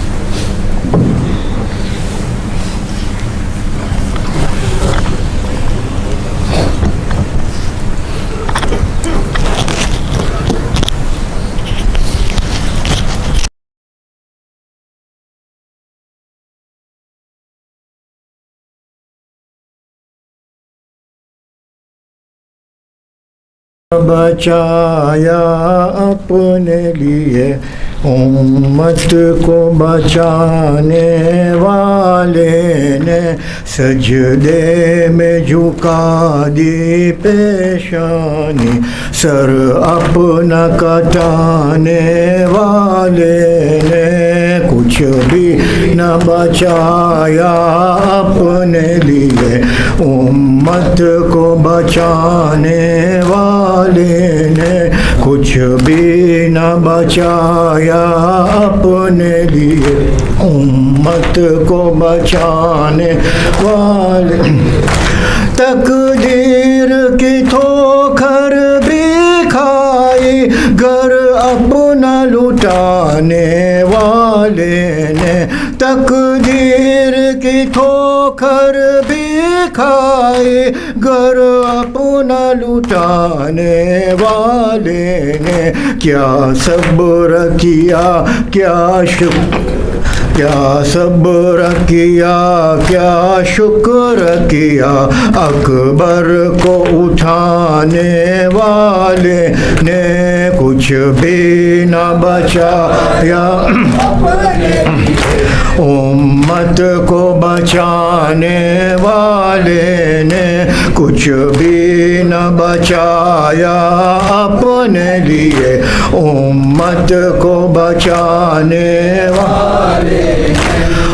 بچایا اپنے لیے امت کو بچانے والے نے, سجدے میں جھکا دی پیشانی, سر اپنا کٹانے والے نے کچھ بھی نہ بچایا اپنے لیے امت کو بچانے والے نے, کچھ بھی نہ بچایا اپنے لیے امت کو بچانے والے. تقدیر کی ٹھوکر بھی کھائی گھر اپنا لٹانے والے نے, تقدیر کی ٹھوکر بھی کھائی گھر اپنا لٹانے والے نے. کیا صبر کیا, کیا صبر کیا, کیا شکر کیا اکبر کو اٹھانے والے نے, کچھ بھی نہ بچایا امت کو بچانے والے نے, کچھ بھی نہ بچایا اپنے لیے امت کو بچانے والے.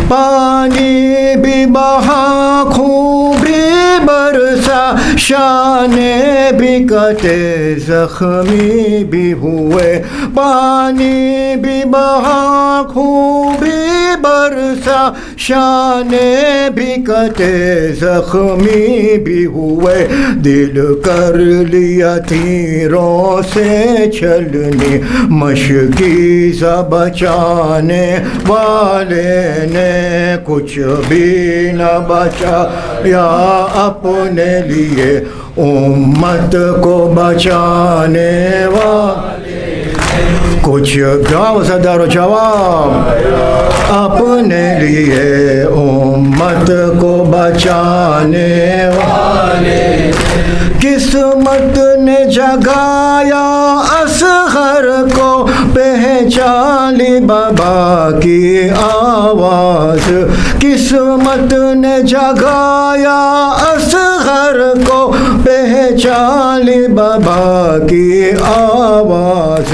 پانی بھی بہا, خون بھی برسا, شانے بھی کٹے, زخمی بھی ہوئے. پانی بھی بہا, خون بھی برسا, شانے بھی کٹے, زخمی بھی ہوئے. دل کر لیا تیروں سے چھلنی, مشکی سا بچانے والے نے, کچھ بھی نہ بچایا اپنے لیے لیے امت کو بچانے والے کچھ گاؤ صدر و جواب اپنے لیے امت کو بچانے والے قسمت نے جگایا اصغر کو پہچان لی بابا کی آواز قسمت نے جگایا اصغر کو پہچان لی بابا کی آواز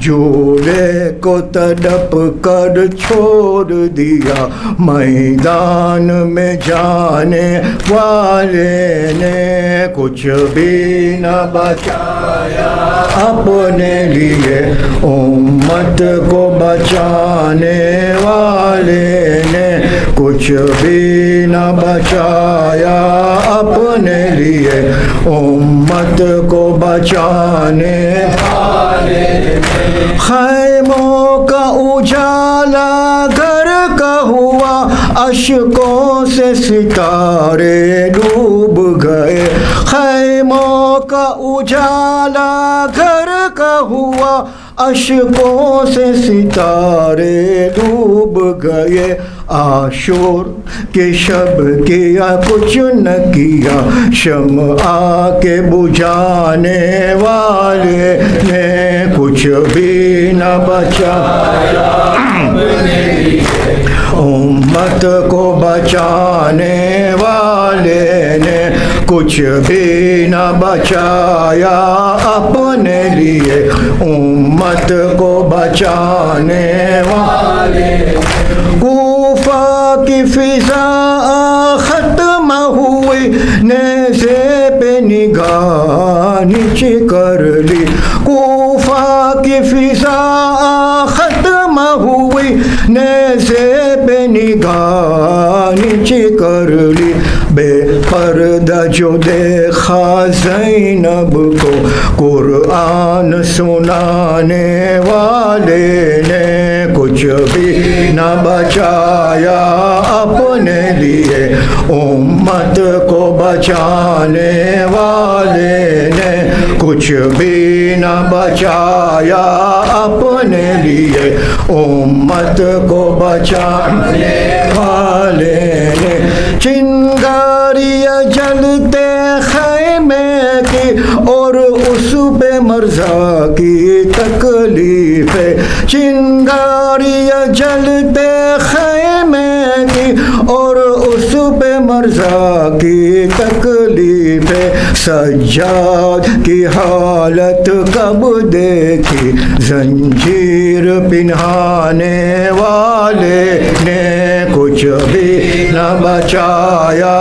جھولے کو تڑپ کر چھوڑ دیا میدان میں جانے والے نے کچھ بھی نہ بچایا اپنے لیے امت کو بچانے والے نے کچھ بھی نہ بچایا اپنے لیے امت کو بچانے والے خیموں کا اجالا گھر کا ہوا اشکوں سے ستارے ڈوب گئے خیموں کا اجالا گھر کا ہوا اشکوں سے ستارے ڈوب گئے عاشور کے شب کیا کچھ نہ کیا شمع کے بجھانے والے نے کچھ بھی نہ بچایا امت کو بچانے والے نے کچھ بھی نہ بچایا اپنے لیے امت کو بچانے والے کوفہ کی فضا ختم ہوئی نیزے پہ نگاہ نیچے کر لی کوفہ کی فضا ختم ہوئی نیزے پہ نگاہ نیچے کر لی بے پردہ جو دیکھا زینب کو قرآن سنانے والے نے کچھ بھی نہ بچایا اپنے لیے امت کو بچانے والے نے کچھ بھی نہ بچایا اپنے لیے امت کو بچانے والے نے چنگاریاں جلتے خیمے کی اور اس پہ مرزا کی تکلیف ہے چنگاریاں جلتے خیمے کی اور اس پہ مرزا کی تکلیف ہے سجاد کی حالت کب دیکھی زنجیر پہنانے والے نے کچھ بھی نہ بچایا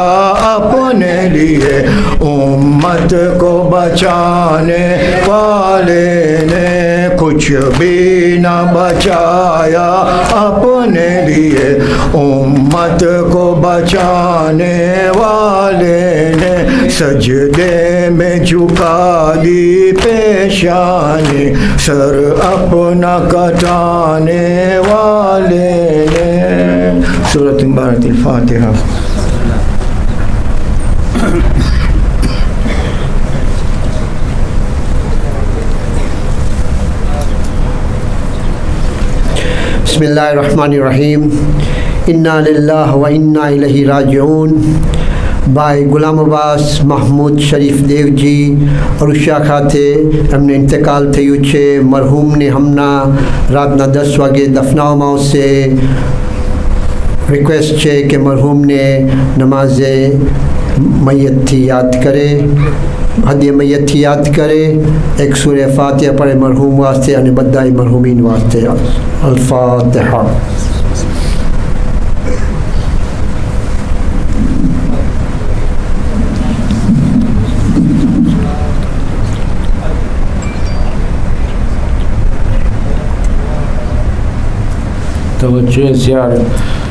اپنے لیے امت کو بچانے والے نے کچھ بھی نہ بچایا اپنے لیے امت کو بچانے والے نے سجدے میں جھکا دی پیشانی سر اپنا کٹانے والے نے سورۃ مبارک الفاتحہ بسم اللہ الرحمن الرحیم انا للہ و انا الیہ راجعون بھائی غلام عباس محمود شریف دیو جی اور شاخا تھے ہم نے انتقال تھے چھے مرحوم نے ہمنا رات نہ 10 واگے دفناؤ ماؤ سے ریکویسٹ چھے کہ مرحوم نے نماز میت تھی یاد کرے ہدیہ میت تھی یاد کرے ایک سورہ فاتحہ پڑھے مرحوم واسطے یعنی بدائی مرحومین واسطے الفاتحہ توجہ زیارہ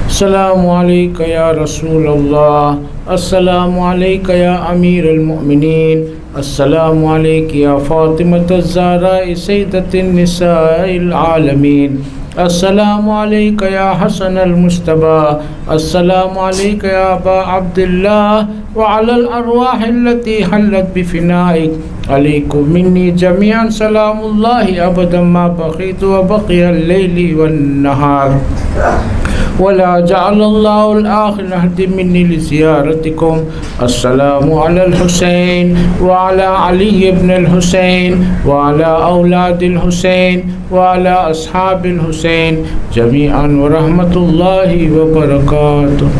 السلام علیکہ یا رسول اللہ السلام علیکہ یا امیر المؤمنین السلام علیکہ یا فاطمۃ الزہراء سیدۃ النساء العالمین السلام عليك يا حسن المجتبى السلام عليك يا أبا عبد الله وعلى الأرواح التي حلت بفنائك عليكم مني جميعا سلام الله أبدا ما بقيت وبقي الليل والنهار ولا جعل الله الآخر عهد مني لزيارتكم. السلام على الحسين وعلى علي بن الحسين وعلى أولاد الحسين وعلى أصحاب الحسين جميعا ورحمة الله وبركاته.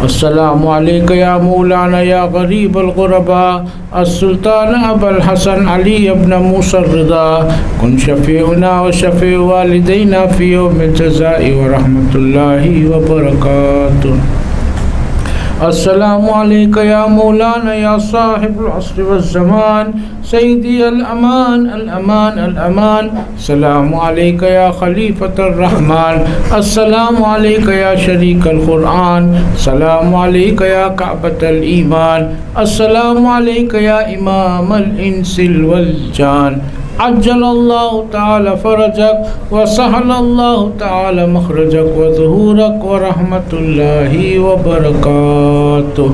السلام عليك يا مولانا يا غريب الغرباء السلطان أبا الحسن علي بن موسى الرضا كن شفيعنا وشفيع والدينا في يوم الجزاء ورحمة الله وبركاته. السلام عليك يا مولانا يا صاحب العصر والزمان سيدي الأمان الأمان الأمان. السلام عليك يا خليفة الرحمن. السلام عليك يا شريك القرآن. السلام عليك يا كعبة الإيمان. السلام عليك يا إمام الإنس والجان. عجل الله تعالى فرجك وسهل الله تعالى مخرجك وظهورك ورحمة الله وبركاته.